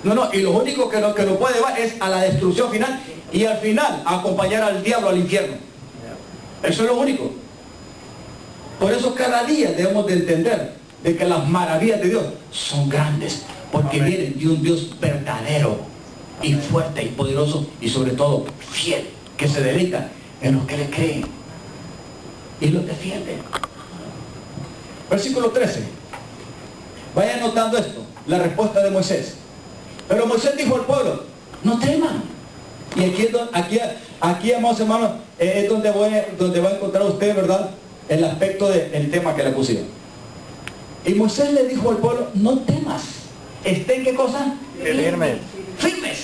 [SPEAKER 1] No, y lo único que nos puede llevar es a la destrucción final y al final a acompañar al diablo al infierno. Eso es lo único. Por eso cada día debemos de entender de que las maravillas de Dios son grandes, porque
[SPEAKER 3] Amén.
[SPEAKER 1] Vienen de un Dios verdadero y fuerte y poderoso y sobre todo fiel, que se deleita en los que le creen y los defiende. Versículo 13. Vaya anotando esto, la respuesta de Moisés. Pero Moisés dijo al pueblo, no teman. Y aquí amados hermanos, es donde va a encontrar usted, ¿verdad?, el aspecto del tema que le pusieron. Y Moisés le dijo al pueblo, no temas. ¿Estén qué cosa?
[SPEAKER 3] Firmes.
[SPEAKER 1] Firmes.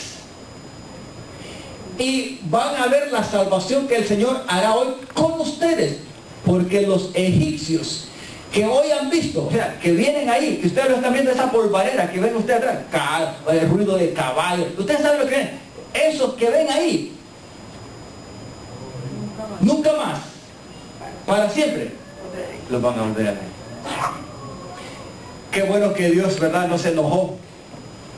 [SPEAKER 1] Y van a ver la salvación que el Señor hará hoy con ustedes. Porque los egipcios que hoy han visto, o sea, que vienen ahí, que ustedes lo están viendo, esa polvareda que ven ustedes atrás, el ruido de caballos, ustedes saben lo que ven, esos que ven ahí, nunca más, para siempre, los van a volver a ver. Qué bueno que Dios, ¿verdad?, no se enojó,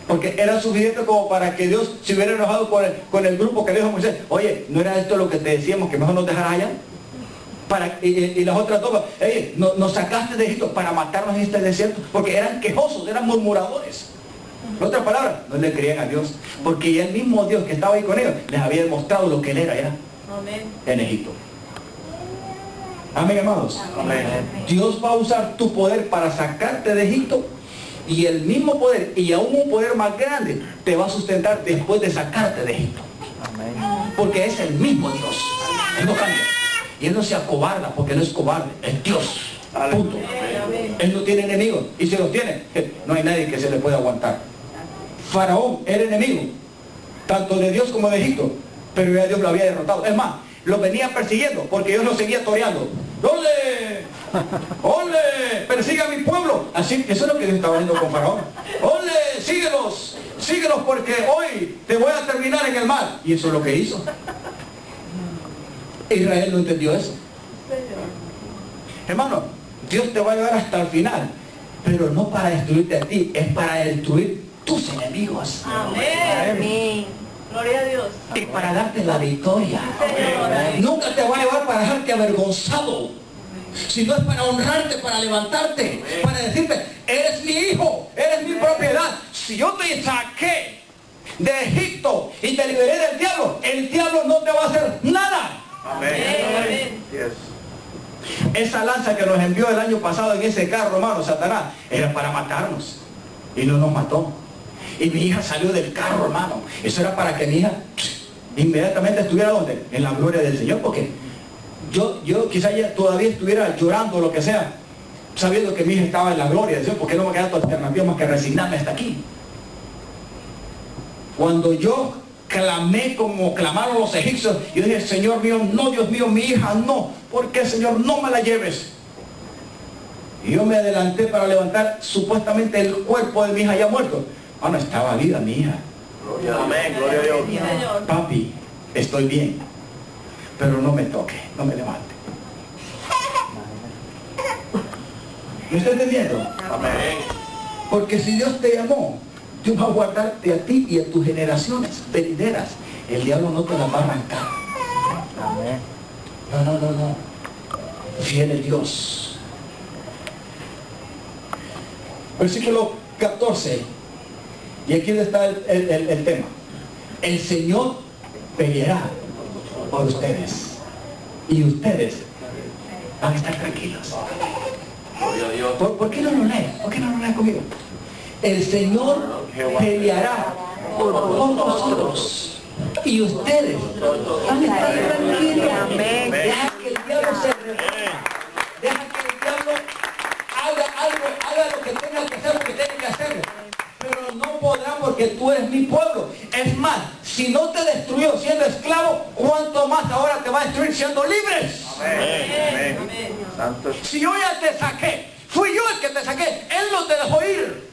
[SPEAKER 1] porque era suficiente como para que Dios se hubiera enojado con el grupo que le dijo a Moisés, oye, ¿no era esto lo que te decíamos, que mejor nos dejaras allá? Y las otras dos, nos sacaste de Egipto para matarnos en este desierto, porque eran quejosos, eran murmuradores. En otras palabras, no le creían a Dios, porque el mismo Dios que estaba ahí con ellos les había demostrado lo que Él era ya en Egipto. Amén, amados.
[SPEAKER 3] Amén.
[SPEAKER 1] Dios va a usar tu poder para sacarte de Egipto, y el mismo poder, y aún un poder más grande, te va a sustentar después de sacarte de Egipto. Porque es el mismo Dios. Él no cambia. Y Él no se acobarda, porque no es cobarde, es Dios. Punto. Él no tiene enemigos. Y si los tiene, no hay nadie que se le pueda aguantar. Faraón era enemigo, tanto de Dios como de Egipto, pero ya Dios lo había derrotado. Es más, lo venía persiguiendo porque Dios lo seguía toreando. ¡Ole! ¡Ole! ¡Persigue a mi pueblo! Así, eso es lo que Dios estaba haciendo con Faraón. ¡Ole! ¡Síguelos! Síguelos porque hoy te voy a terminar en el mar. Y eso es lo que hizo. Israel no entendió eso. Hermano, Dios te va a llevar hasta el final, pero no para destruirte a ti, es para destruir tus enemigos.
[SPEAKER 2] Amén. Gloria a Dios.
[SPEAKER 1] Y para darte la victoria.
[SPEAKER 2] Señor.
[SPEAKER 1] Nunca te va a llevar para dejarte avergonzado, sino es para honrarte, para levantarte, para decirte, eres mi hijo, eres mi propiedad. Si yo te saqué de Egipto y te liberé del diablo, el diablo no te va a hacer nada.
[SPEAKER 3] Amén. Yes.
[SPEAKER 1] Esa lanza que nos envió el año pasado en ese carro, hermano, Satanás, era para matarnos. Y no nos mató. Y mi hija salió del carro, hermano. Eso era para que mi hija inmediatamente estuviera ¿dónde? En la gloria del Señor. Porque yo quizá ya todavía estuviera llorando o lo que sea, sabiendo que mi hija estaba en la gloria del Señor, porque no me queda otra alternativa más que resignarme hasta aquí. Cuando yo clamé como clamaron los egipcios, yo dije, Señor mío, no, Dios mío, mi hija, no. ¿Por qué, Señor? No me la lleves. Y yo me adelanté para levantar supuestamente el cuerpo de mi hija ya muerto. No estaba viva mi hija.
[SPEAKER 3] Amén. Gloria a Dios.
[SPEAKER 2] Señor.
[SPEAKER 1] Papi, estoy bien, pero no me toque, no me levante. ¿Me está entendiendo?
[SPEAKER 3] Amén.
[SPEAKER 1] Porque si Dios te llamó, Dios va a guardarte a ti y a tus generaciones venideras. El diablo no te las va a arrancar. No. Fiel es Dios. Versículo 14. Y aquí está el tema. El Señor peleará por ustedes. Y ustedes van a estar tranquilos.
[SPEAKER 3] Gloria a Dios.
[SPEAKER 1] ¿Por qué no lo leen? ¿Por qué no lo leen conmigo? El Señor peleará por nosotros. Y ustedes van a estar tranquilos. Deja que el diablo se reúna. Deja que el diablo haga lo que tenga que hacer, lo que tenga que hacer. Pero no podrá porque tú eres mi pueblo. Es más, si no te destruyó siendo esclavo, ¿cuánto más ahora te va a destruir siendo libres?
[SPEAKER 3] Amén. Santo.
[SPEAKER 1] Si yo ya te saqué, fui yo el que te saqué, Él no te dejó ir.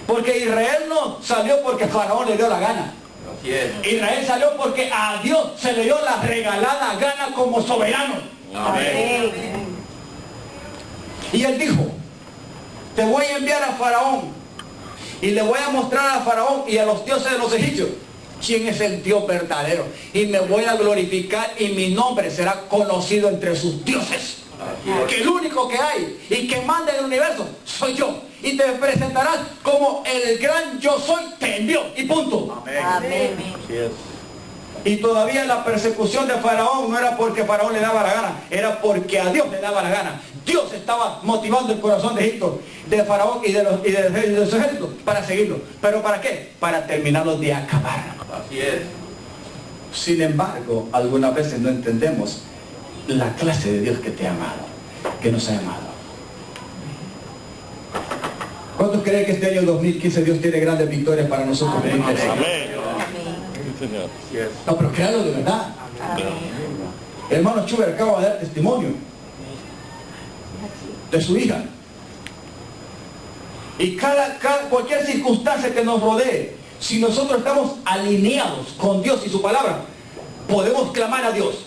[SPEAKER 1] Porque Israel no salió porque Faraón le dio la gana.
[SPEAKER 3] Así es.
[SPEAKER 1] Israel salió porque a Dios se le dio la regalada gana como soberano.
[SPEAKER 3] Amén.
[SPEAKER 1] Y Él dijo, te voy a enviar a Faraón y le voy a mostrar a Faraón y a los dioses de los egipcios quién es el Dios verdadero. Y me voy a glorificar y mi nombre será conocido entre sus dioses. Que el único que hay y que manda en el universo soy yo. Y te presentarás como el gran yo soy te envió. Y punto.
[SPEAKER 3] Amén. Así es.
[SPEAKER 1] Y todavía la persecución de Faraón no era porque Faraón le daba la gana, era porque a Dios le daba la gana. Dios estaba motivando el corazón de Egipto, de Faraón y de los ejércitos para seguirlo. ¿Pero para qué? Para terminarlos de acabar.
[SPEAKER 3] Así es.
[SPEAKER 1] Sin embargo, algunas veces no entendemos la clase de Dios que te ha amado, que nos ha amado. ¿Cuántos creen que este año 2015 Dios tiene grandes victorias para nosotros?
[SPEAKER 3] Amén. Yes.
[SPEAKER 1] No, pero créalo de verdad. El hermano Schubert acaba de dar testimonio de su hija. Y cualquier circunstancia que nos rodee, si nosotros estamos alineados con Dios y su palabra, podemos clamar a Dios.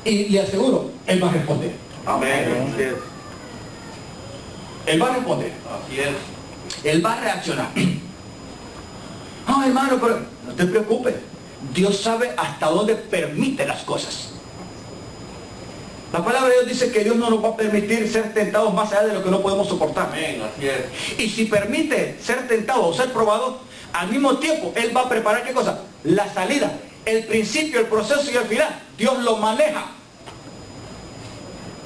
[SPEAKER 1] Y le aseguro, Él va a responder.
[SPEAKER 3] Amén. Así es.
[SPEAKER 1] Él va a responder.
[SPEAKER 3] Así es.
[SPEAKER 1] Él va a reaccionar. No, hermano, pero no te preocupes. Dios sabe hasta dónde permite las cosas. La palabra de Dios dice que Dios no nos va a permitir ser tentados más allá de lo que no podemos soportar.
[SPEAKER 3] Amén. Así es.
[SPEAKER 1] Y si permite ser tentado o ser probado, al mismo tiempo Él va a preparar ¿qué cosa? La salida, el principio, el proceso y el final. Dios lo maneja.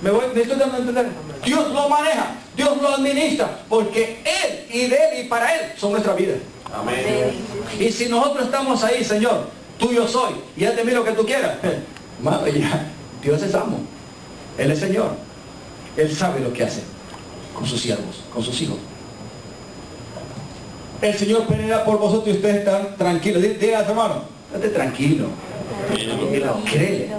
[SPEAKER 1] ¿Me estoy dando a entender? Dios lo maneja, Dios lo administra, porque Él y de Él y para Él son nuestra vida.
[SPEAKER 3] Amén.
[SPEAKER 1] Y si nosotros estamos ahí, Señor, tuyo soy, y ya te miro lo que tú quieras, mano, ya, Dios es amo, Él es Señor. Él sabe lo que hace con sus siervos, con sus hijos. El Señor peleará por vosotros y ustedes están tranquilos. Diga a tu hermano, estate tranquilo. Créele.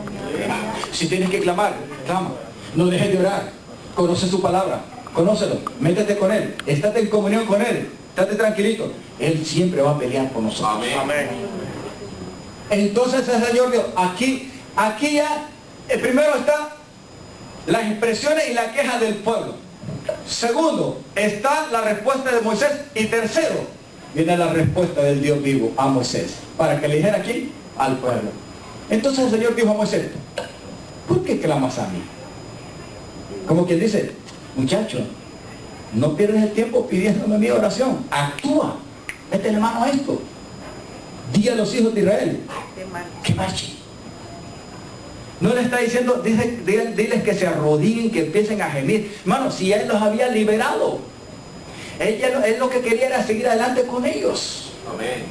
[SPEAKER 1] Si tienes que clamar, clama. No dejes de orar. Conoce su palabra. Conócelo. Métete con Él. Estate en comunión con Él. Estate tranquilito. Él siempre va a pelear por nosotros.
[SPEAKER 3] Amén.
[SPEAKER 1] Entonces el Señor Dios, aquí ya, primero está las expresiones y la queja del pueblo. Segundo, está la respuesta de Moisés. Y tercero, viene la respuesta del Dios vivo a Moisés, para que le dijera aquí al pueblo. Entonces el Señor dijo a Moisés, ¿por qué clamas a mí? Como quien dice, muchacho, no pierdes el tiempo pidiéndome mi oración. Actúa, métele mano a esto. Di a los hijos de Israel que marchen. No le está diciendo, diles que se arrodillen, que empiecen a gemir. Hermano, si Él los había liberado, Él lo que quería era seguir adelante con ellos.
[SPEAKER 3] Amén.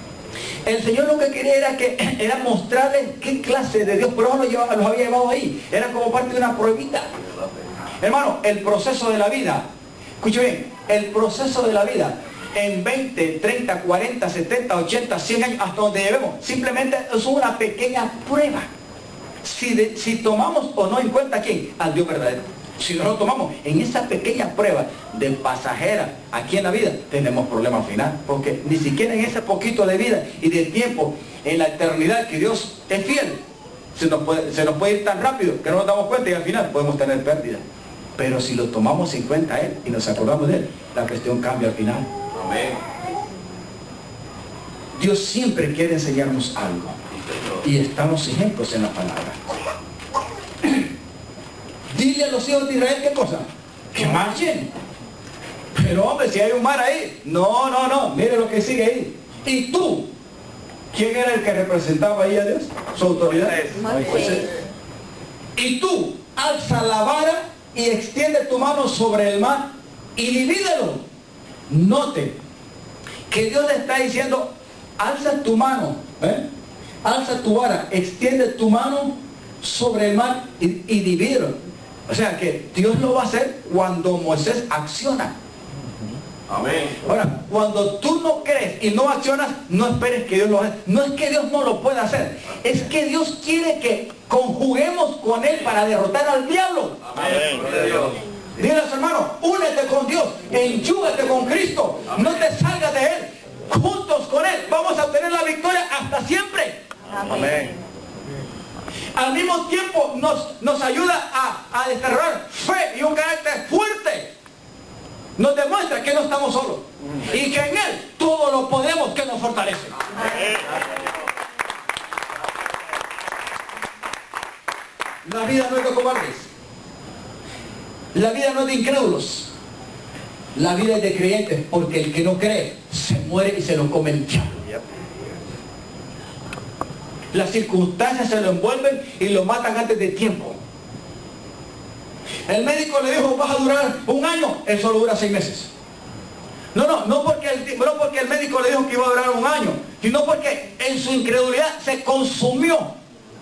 [SPEAKER 1] El Señor lo que quería era mostrarles qué clase de Dios, por eso los había llevado ahí. Era como parte de una pruebita. Hermano, el proceso de la vida, escuche bien, el proceso de la vida, en 20, 30, 40, 70, 80, 100 años, hasta donde lleguemos, simplemente es una pequeña prueba. Si tomamos o no en cuenta quién, al Dios verdadero. Si no lo tomamos en esa pequeña prueba de pasajera aquí en la vida, tenemos problemas al final, porque ni siquiera en ese poquito de vida y de tiempo en la eternidad que Dios es fiel, se nos puede ir tan rápido que no nos damos cuenta y al final podemos tener pérdida. Pero si lo tomamos en cuenta a Él y nos acordamos de Él, la cuestión cambia al final.
[SPEAKER 3] Amén.
[SPEAKER 1] Dios siempre quiere enseñarnos algo y estamos ejemplos en la palabra. Dile a los hijos de Israel, ¿qué cosa? Que marchen. Pero hombre, si hay un mar ahí. No, mire lo que sigue ahí. ¿Y tú? ¿Quién era el que representaba ahí a Dios? Su autoridad.
[SPEAKER 2] Moisés.
[SPEAKER 1] Y tú, alza la vara y extiende tu mano sobre el mar y divídelo. Note que Dios le está diciendo, alza tu mano, alza tu vara, extiende tu mano sobre el mar y divídelo. O sea que Dios lo va a hacer cuando Moisés acciona.
[SPEAKER 3] Amén.
[SPEAKER 1] Ahora, cuando tú no crees y no accionas, no esperes que Dios lo haga. No es que Dios no lo pueda hacer, es que Dios quiere que conjuguemos con Él para derrotar al diablo.
[SPEAKER 3] Amén. Gloria a Dios.
[SPEAKER 1] Dile a su hermano, únete con Dios, enchúgate con Cristo, no te salgas de Él, juntos con Él vamos a obtener la victoria hasta siempre.
[SPEAKER 3] Amén.
[SPEAKER 1] Al mismo tiempo nos ayuda a desarrollar fe y un carácter fuerte. Nos demuestra que no estamos solos y que en Él todo lo podemos, que nos fortalece. La vida no es de cobardes. La vida no es de incrédulos. La vida es de creyentes, porque el que no cree se muere y se lo come el diablo. Las circunstancias se lo envuelven y lo matan antes de tiempo. El médico le dijo, vas a durar 1 año, él solo dura 6 meses. No porque el médico le dijo que iba a durar 1 año, sino porque en su incredulidad se consumió.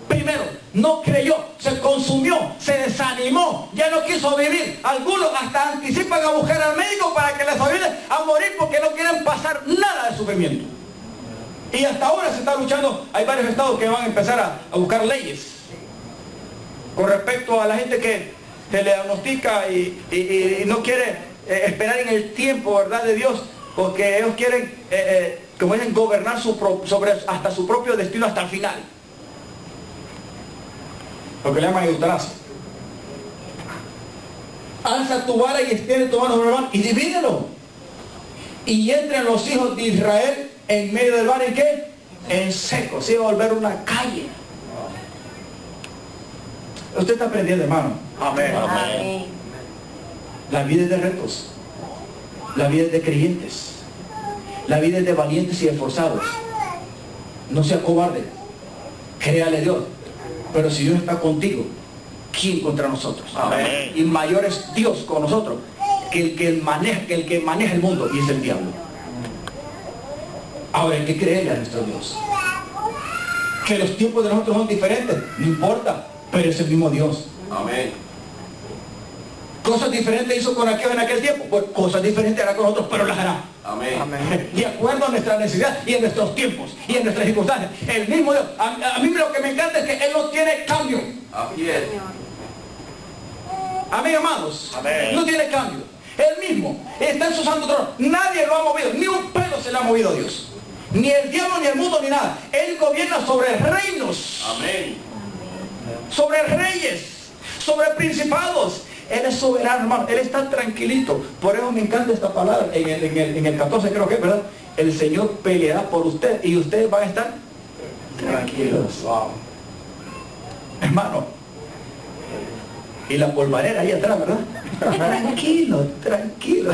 [SPEAKER 1] Primero, no creyó, se consumió, se desanimó, ya no quiso vivir. Algunos hasta anticipan a buscar al médico para que les ayude a morir porque no quieren pasar nada de sufrimiento. Y hasta ahora se está luchando, hay varios estados que van a empezar a buscar leyes con respecto a la gente que se le diagnostica y no quiere esperar en el tiempo, ¿verdad?, de Dios, porque ellos quieren, como dicen, gobernar sobre hasta su propio destino hasta el final. Lo que le llaman eutanasia. Alza tu vara y extiende tu mano sobre el mar y divídelo. Y entren los hijos de Israel en medio del mar, ¿en qué? En seco. Se iba a volver una calle. Usted está aprendiendo, hermano.
[SPEAKER 3] Amén.
[SPEAKER 2] Amén.
[SPEAKER 1] La vida es de retos. La vida es de creyentes. La vida es de valientes y esforzados. No sea cobarde. Créale a Dios. Pero si Dios está contigo, ¿quién contra nosotros?
[SPEAKER 3] Amén.
[SPEAKER 1] Y mayor es Dios con nosotros que el que maneja el mundo, y es el diablo. Ahora hay que creerle a nuestro Dios. Que los tiempos de nosotros son diferentes, no importa, pero es el mismo Dios.
[SPEAKER 3] Amén.
[SPEAKER 1] Cosas diferentes hizo con aquellos en aquel tiempo, pues cosas diferentes hará con nosotros, pero las hará.
[SPEAKER 3] Amén.
[SPEAKER 1] De acuerdo a nuestra necesidad y en nuestros tiempos y en nuestras circunstancias. El mismo Dios. A mí lo que me encanta es que Él no tiene cambio.
[SPEAKER 3] Así es.
[SPEAKER 1] Amén, amados.
[SPEAKER 3] Amén.
[SPEAKER 1] No tiene cambio. Él mismo está en su santo trono. Nadie lo ha movido. Ni un pelo se le ha movido a Dios. Ni el diablo, ni el mundo, ni nada. Él gobierna sobre reinos.
[SPEAKER 3] Amén.
[SPEAKER 1] Sobre reyes. Sobre principados. Él es soberano, hermano. Él está tranquilito. Por eso me encanta esta palabra. En el 14 creo que es, ¿verdad? El Señor peleará por usted y ustedes van a estar tranquilos.
[SPEAKER 3] Wow.
[SPEAKER 1] Hermano. Y la polvarera ahí atrás, ¿verdad? Tranquilo, tranquilo.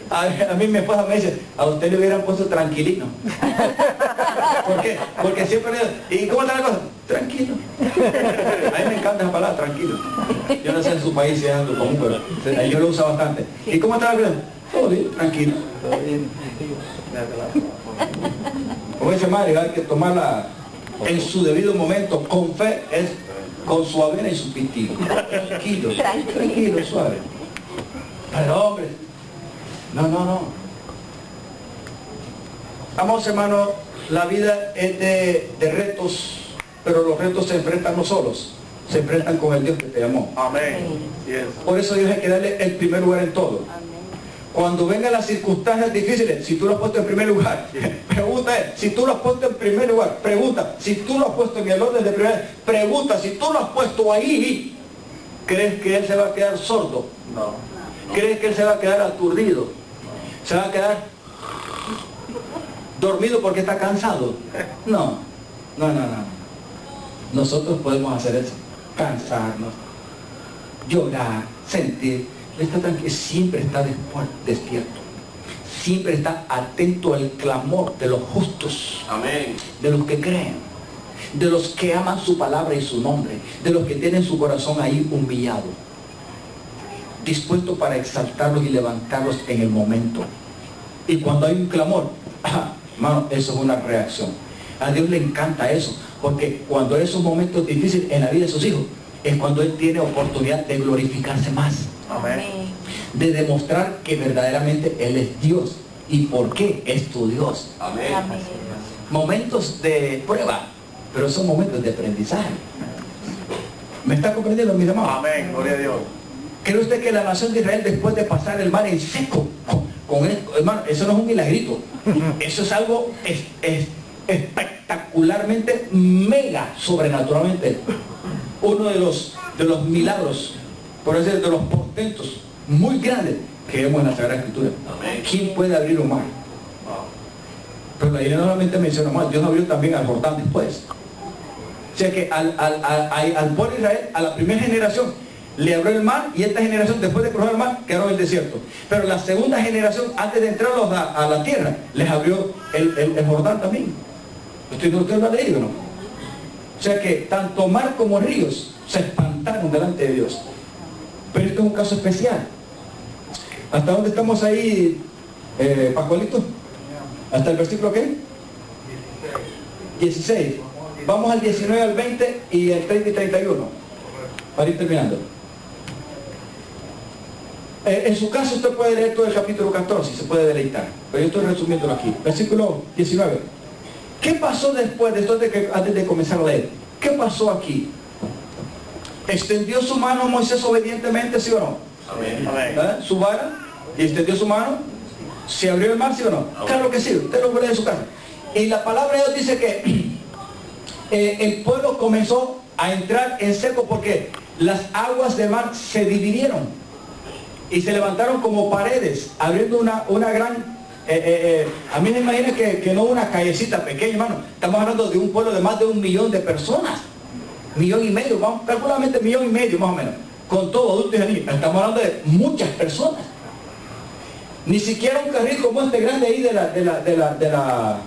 [SPEAKER 1] A mí mi esposa me dice, a usted le hubieran puesto tranquilino. ¿Por qué? Porque siempre le digo, ¿y cómo está la cosa? Tranquilo. A mí me encanta esa palabra, tranquilo. Yo no sé en su país si es algo común, pero yo lo uso bastante. ¿Y cómo está la cosa? Todo bien, tranquilo. Todo bien. Como dice Mario, hay que tomarla en su debido momento, con fe, es con su avena y su pitido. Tranquilo, tranquilo, suave. Pero hombre, no. Amados hermanos, la vida es de retos, pero los retos se enfrentan no solos, se enfrentan con el Dios que te llamó.
[SPEAKER 3] Amén. Yes.
[SPEAKER 1] Por eso Dios hay que darle el primer lugar en todo. Cuando vengan las circunstancias difíciles, si tú lo has puesto en primer lugar, pregunta si tú lo has puesto en primer lugar, pregunta si tú lo has puesto en el orden de primer, pregunta si tú lo has puesto ahí, ¿crees que Él se va a quedar sordo?
[SPEAKER 3] No.
[SPEAKER 1] ¿Crees que Él se va a quedar aturdido? ¿Se va a quedar dormido porque está cansado? No. Nosotros podemos hacer eso, cansarnos, llorar, sentir. Está tranquilo, siempre está despierto, siempre está atento al clamor de los justos,
[SPEAKER 3] Amén.
[SPEAKER 1] de los que creen, de los que aman su palabra y su nombre, de los que tienen su corazón ahí humillado, dispuesto para exaltarlos y levantarlos en el momento. Y cuando hay un clamor, hermano, eso es una reacción. A Dios le encanta eso, porque cuando hay esos momentos difíciles en la vida de sus hijos, es cuando Él tiene oportunidad de glorificarse más.
[SPEAKER 3] Amén.
[SPEAKER 1] De demostrar que verdaderamente Él es Dios. ¿Y por qué es tu Dios?
[SPEAKER 3] Amén.
[SPEAKER 1] Momentos de prueba, pero son momentos de aprendizaje. ¿Me está comprendiendo, mis hermanos?
[SPEAKER 3] Amén. Gloria a Dios.
[SPEAKER 1] ¿Cree usted que la nación de Israel, después de pasar el mar en seco, hermano, eso no es un milagrito? Eso es algo espectacularmente, mega, sobrenaturalmente. Uno de los milagros, por decir, de los portentos muy grandes que vemos en la Sagrada Escritura.
[SPEAKER 3] Amén.
[SPEAKER 1] ¿Quién puede abrir un mar? Pero la Biblia no solamente menciona mar, Dios abrió también al Jordán después. O sea que al pueblo de Israel, a la primera generación, le abrió el mar, y esta generación, después de cruzar el mar, quedaron en el desierto. Pero la segunda generación, antes de entrarlos a la tierra, les abrió el Jordán también. ¿Usted lo ha leído, no? O sea que tanto mar como ríos se espantaron delante de Dios. Pero esto es un caso especial. ¿Hasta dónde estamos ahí, Pascualito? ¿Hasta el versículo qué? 16. Vamos al 19, al 20 y el 30 y 31. Para ir terminando. En su caso usted puede leer todo el capítulo 14 y se puede deleitar. Pero yo estoy resumiéndolo aquí. Versículo 19. ¿Qué pasó después de esto, antes de comenzar a leer? ¿Qué pasó aquí? ¿Extendió su mano Moisés obedientemente, sí o no?
[SPEAKER 3] Amén. Amén.
[SPEAKER 1] ¿Eh? Su vara, y extendió su mano. ¿Se abrió el mar, sí o no?
[SPEAKER 3] Amén.
[SPEAKER 1] Claro que sí, usted lo puede en su casa. Y la palabra de Dios dice que el pueblo comenzó a entrar en seco porque las aguas del mar se dividieron y se levantaron como paredes, abriendo una gran... a mí me imagino que no una callecita pequeña, hermano. Estamos hablando de un pueblo de más de 1 millón de personas. 1,5 millones, vamos, calculamente 1,5 millones más o menos. Con todo, adultos y niños. Estamos hablando de muchas personas. Ni siquiera un carril como este grande ahí de la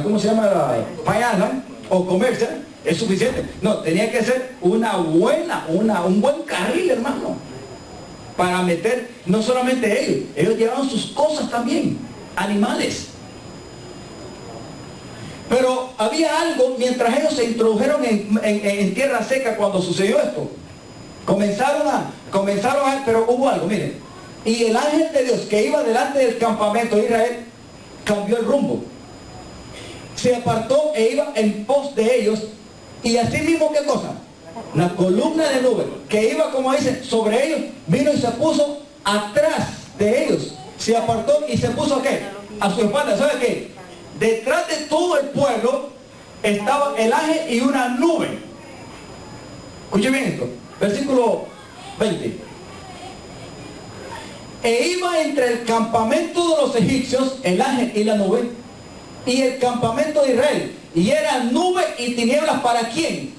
[SPEAKER 1] ¿cómo se llama? La Payana o Comercial es suficiente. No, tenía que ser un buen carril, hermano, para meter, no solamente ellos llevaban sus cosas también, animales. Pero había algo mientras ellos se introdujeron en tierra seca cuando sucedió esto. Comenzaron comenzaron a, pero hubo algo, miren. Y el ángel de Dios que iba delante del campamento de Israel cambió el rumbo. Se apartó e iba en pos de ellos. Y así mismo, ¿qué cosa? La columna de nube que iba, como dice, sobre ellos, vino y se puso atrás de ellos. Se apartó y se puso, ¿qué? A su espalda. ¿Sabe qué? Detrás de todo el pueblo estaba el ángel y una nube. Escuche bien esto. Versículo 20. E iba entre el campamento de los egipcios, el ángel y la nube, y el campamento de Israel. Y era nube y tinieblas, ¿para quién?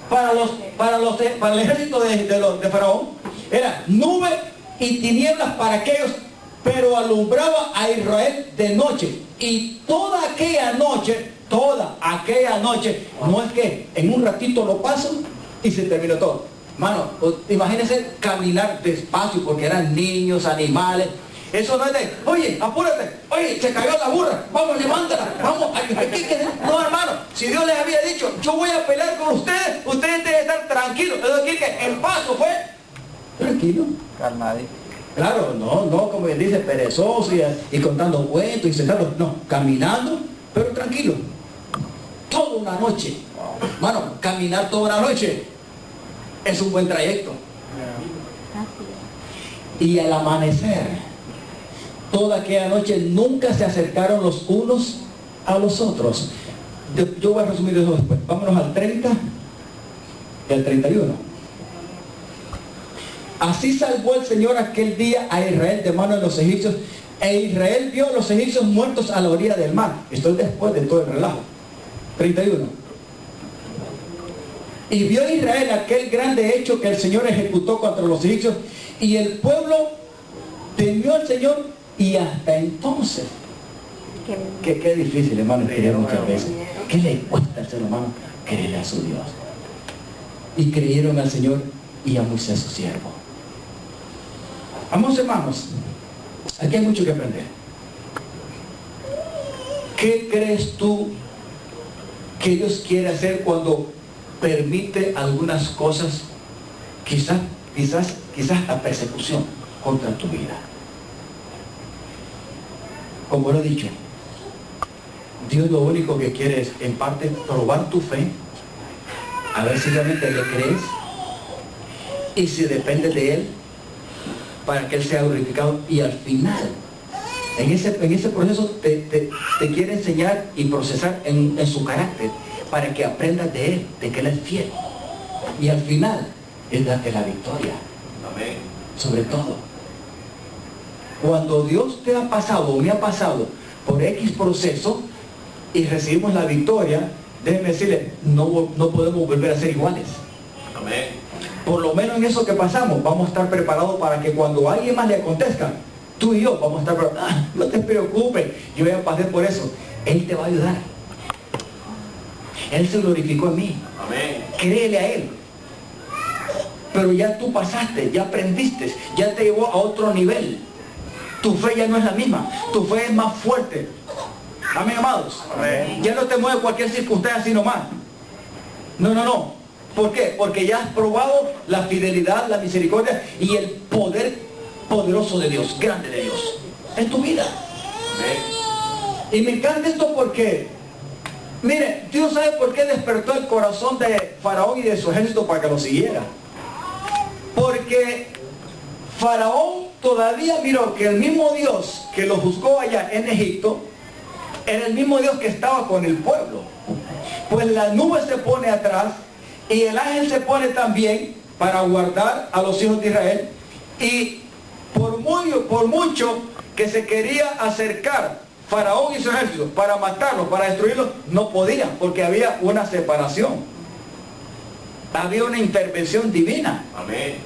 [SPEAKER 1] Para el ejército de Faraón. Era nube y tinieblas para aquellos, pero alumbraba a Israel de noche. Y toda aquella noche, no es que en un ratito lo paso y se terminó todo. Mano, imagínense caminar despacio porque eran niños, animales. Eso no es de, oye, apúrate, oye, se cayó la burra, vamos, levántala, vamos. No, hermano, si Dios les había dicho, yo voy a pelear con ustedes, ustedes deben estar tranquilos. Es decir, que el paso fue tranquilo.
[SPEAKER 4] Calmadito.
[SPEAKER 1] Claro, no, como él dice, perezoso y contando cuentos y sentado, no, caminando, pero tranquilo. Toda una noche. Mano, caminar toda una noche es un buen trayecto. Y al amanecer, toda aquella noche nunca se acercaron los unos a los otros. Yo voy a resumir eso después. Vámonos al 30 y al 31. Así salvó el Señor aquel día a Israel de mano de los egipcios, e Israel vio a los egipcios muertos a la orilla del mar. Esto es después de todo el relajo. 31. Y vio Israel aquel grande hecho que el Señor ejecutó contra los egipcios, y el pueblo temió al Señor, y hasta entonces. Qué difícil, hermano, creer muchas veces. ¿Qué le cuesta al ser humano creer a su Dios? Y creyeron al Señor y a Moisés su siervo. Vamos, hermanos, aquí hay mucho que aprender. ¿Qué crees tú que Dios quiere hacer cuando permite algunas cosas, quizás la persecución contra tu vida? Como lo he dicho, Dios lo único que quiere es, en parte, probar tu fe, a ver si realmente le crees, y si depende de Él, para que Él sea glorificado. Y al final, en ese proceso te quiere enseñar y procesar en su carácter, para que aprendas de Él, de que Él es fiel. Y al final, es darte la victoria.
[SPEAKER 3] Amén.
[SPEAKER 1] Sobre todo, cuando Dios te ha pasado o me ha pasado por X proceso y recibimos la victoria, déjeme decirle, no podemos volver a ser iguales.
[SPEAKER 3] Amén.
[SPEAKER 1] Por lo menos en eso que pasamos, vamos a estar preparados para que cuando a alguien más le acontezca, tú y yo vamos a estar preparados. No te preocupes, yo ya pasé por eso. Él te va a ayudar. Él se glorificó en mí.
[SPEAKER 3] Amén.
[SPEAKER 1] Créele a Él. Pero ya tú pasaste, ya aprendiste, ya te llevó a otro nivel. Tu fe ya no es la misma, tu fe es más fuerte. Amén, amados.
[SPEAKER 3] Amén.
[SPEAKER 1] Ya no te mueve cualquier circunstancia sino más. No. ¿Por qué? Porque ya has probado la fidelidad, la misericordia y el poder poderoso de Dios, grande de Dios, en tu vida.
[SPEAKER 3] Amén.
[SPEAKER 1] Y me encanta esto porque, mire, Dios sabe por qué despertó el corazón de Faraón y de su ejército para que lo siguiera. Porque Faraón todavía miró que el mismo Dios que lo juzgó allá en Egipto era el mismo Dios que estaba con el pueblo. Pues la nube se pone atrás y el ángel se pone también para guardar a los hijos de Israel. Y por mucho que se quería acercar Faraón y su ejército para matarlos, para destruirlos, no podían, porque había una separación. Había una intervención divina.
[SPEAKER 3] Amén.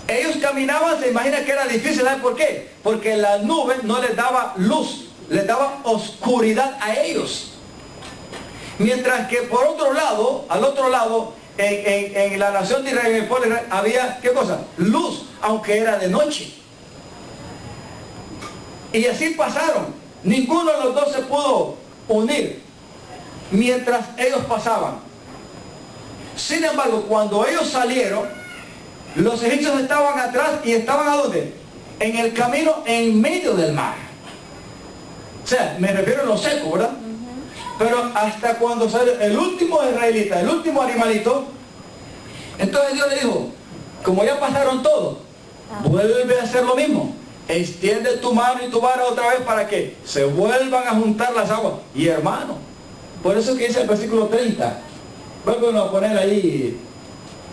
[SPEAKER 1] Ellos caminaban, se imagina que era difícil. ¿Saben por qué? Porque la nube no les daba luz, les daba oscuridad a ellos. Mientras que por otro lado, al otro lado, en la nación de Israel, en el pueblo de Israel, había, ¿qué cosa? Luz, aunque era de noche. Y así pasaron. Ninguno de los dos se pudo unir mientras ellos pasaban. Sin embargo, cuando ellos salieron, Los egipcios estaban atrás y estaban ¿a dónde? En el camino en medio del mar. O sea, me refiero a lo seco, ¿verdad? Pero hasta cuando sale el último israelita, el último animalito, entonces Dios le dijo, como ya pasaron todos, vuelve a hacer lo mismo. Extiende tu mano y tu vara otra vez para que se vuelvan a juntar las aguas. Y hermano, por eso que dice el versículo 30, vuelven a poner ahí.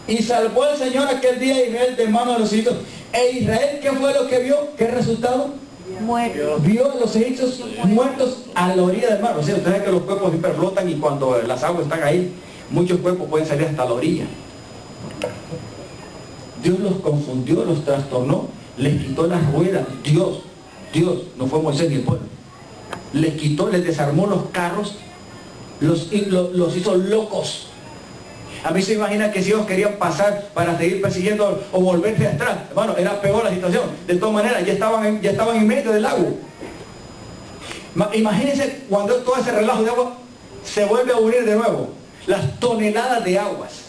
[SPEAKER 1] Y salvó el Señor aquel día a Israel de mano de los egipcios. E Israel, ¿qué fue lo que vio? ¿Qué resultado?
[SPEAKER 2] Muerto.
[SPEAKER 1] Vio a los egipcios muertos a la orilla del mar. O sea, ustedes saben que los cuerpos siempre flotan y cuando las aguas están ahí, muchos cuerpos pueden salir hasta la orilla. Dios los confundió, los trastornó, les quitó las ruedas. Dios, no fue Moisés ni el pueblo. Les quitó, les desarmó los carros, los hizo locos. A mí se imagina que si ellos querían pasar para seguir persiguiendo o volverse atrás, hermano, era peor la situación. De todas maneras, ya estaban en medio del lago. Imagínense cuando todo ese relajo de agua se vuelve a unir de nuevo. Las toneladas de aguas.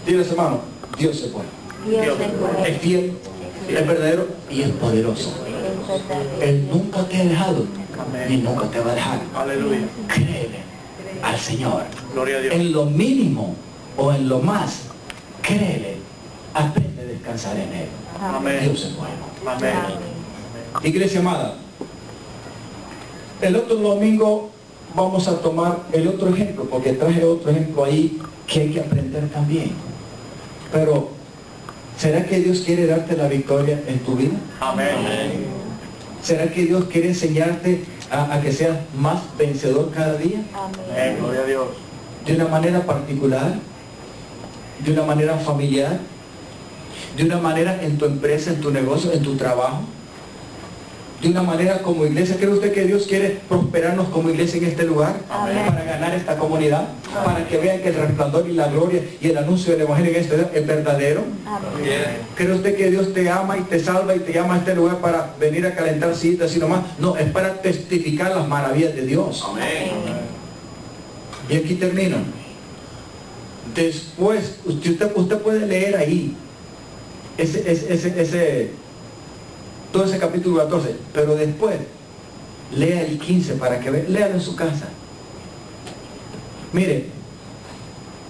[SPEAKER 1] Diles, hermano, Dios es bueno.
[SPEAKER 2] Dios es bueno.
[SPEAKER 1] Es fiel, es verdadero y es poderoso. Él nunca te ha dejado, ni nunca te va a dejar.
[SPEAKER 3] Aleluya.
[SPEAKER 1] Créele al Señor.
[SPEAKER 3] Gloria a Dios.
[SPEAKER 1] En lo mínimo o en lo más, créele. Aprende a descansar en Él.
[SPEAKER 3] Amén.
[SPEAKER 1] Dios es bueno.
[SPEAKER 3] Amén.
[SPEAKER 1] Iglesia amada, el otro domingo vamos a tomar el otro ejemplo, porque traje otro ejemplo ahí que hay que aprender también. Pero, ¿será que Dios quiere darte la victoria en tu vida?
[SPEAKER 3] Amén.
[SPEAKER 1] ¿Será que Dios quiere enseñarte a que seas más vencedor cada día?
[SPEAKER 3] Amén. Gloria a Dios.
[SPEAKER 1] De una manera particular, de una manera familiar, de una manera en tu empresa, en tu negocio, en tu trabajo, de una manera como iglesia. ¿Cree usted que Dios quiere prosperarnos como iglesia en este lugar?
[SPEAKER 3] Amén.
[SPEAKER 1] Para ganar esta comunidad, para que vean que el resplandor y la gloria y el anuncio del evangelio en este lugar es verdadero. ¿Cree usted que Dios te ama y te salva y te llama a este lugar para venir a calentar sillas y nomás? No, es para testificar las maravillas de Dios.
[SPEAKER 3] Amén.
[SPEAKER 1] Y aquí termino. Después, usted puede leer ahí todo ese capítulo 14, pero después lea el 15 para que vea, léalo en su casa. Mire,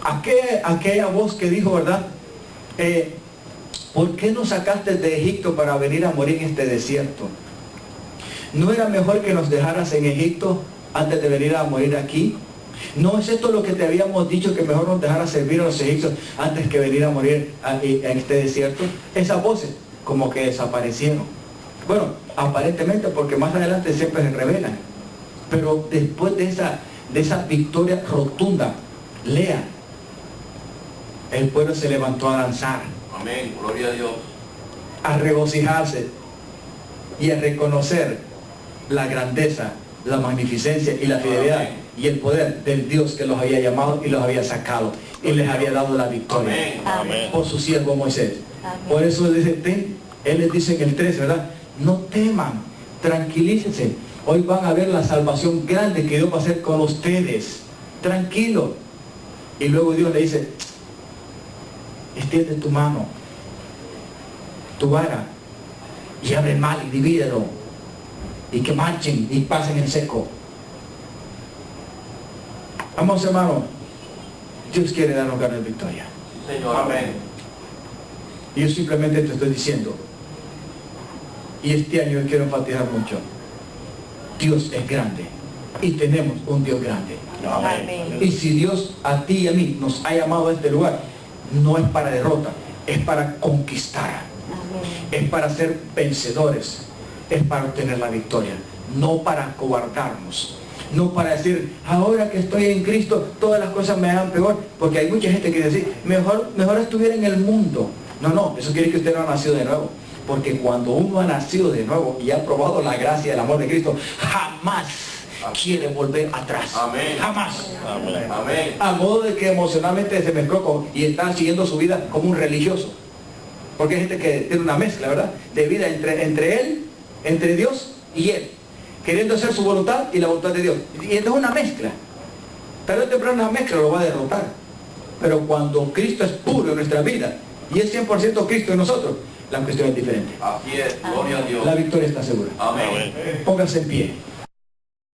[SPEAKER 1] aquella voz que dijo, ¿verdad? ¿Por qué nos sacaste de Egipto para venir a morir en este desierto? ¿No era mejor que nos dejaras en Egipto antes de venir a morir aquí? ¿No es esto lo que te habíamos dicho, que mejor nos dejaras servir a los egipcios antes que venir a morir en este desierto? Esas voces como que desaparecieron. Bueno, aparentemente, porque más adelante siempre se revelan. Pero después de esa victoria rotunda, lea, el pueblo se levantó a danzar.
[SPEAKER 3] Amén. Gloria a Dios.
[SPEAKER 1] A regocijarse y a reconocer la grandeza, la magnificencia y la fidelidad y el poder del Dios que los había llamado y los había sacado y les había dado la victoria.
[SPEAKER 3] Amén.
[SPEAKER 1] Por su siervo Moisés. Por eso él les dice en el 13, ¿verdad? No teman, tranquilícense. Hoy van a ver la salvación grande que Dios va a hacer con ustedes. Tranquilo. Y luego Dios le dice, extiende tu mano, tu vara, y abre el mar y divídelo, y que marchen y pasen en seco. Vamos, hermano, Dios quiere darnos ganas de victoria.
[SPEAKER 3] Señor. Amén.
[SPEAKER 1] Y yo simplemente te estoy diciendo, y este año yo quiero enfatizar mucho, Dios es grande y tenemos un Dios grande.
[SPEAKER 3] Amén.
[SPEAKER 1] Y si Dios a ti y a mí nos ha llamado a este lugar, no es para derrota, es para conquistar, es para ser vencedores, es para obtener la victoria, no para cobardarnos, no para decir, ahora que estoy en Cristo, todas las cosas me dan peor, porque hay mucha gente que dice, mejor estuviera en el mundo. No, eso quiere que usted no ha nacido de nuevo. Porque cuando uno ha nacido de nuevo y ha probado la gracia y el amor de Cristo, jamás quiere volver atrás.
[SPEAKER 3] Amén.
[SPEAKER 1] Jamás.
[SPEAKER 3] Amén. Amén.
[SPEAKER 1] A modo de que emocionalmente se mezcló y está siguiendo su vida como un religioso. Porque hay gente que tiene una mezcla, ¿verdad? De vida entre él, entre Dios y él. Queriendo hacer su voluntad y la voluntad de Dios. Y entonces es una mezcla. Tarde o temprano la mezcla lo va a derrotar. Pero cuando Cristo es puro en nuestra vida y es 100% Cristo en nosotros, la cuestión es diferente.
[SPEAKER 3] Así es. Gloria a Dios.
[SPEAKER 1] La victoria está segura.
[SPEAKER 3] Amén.
[SPEAKER 1] Pónganse en pie.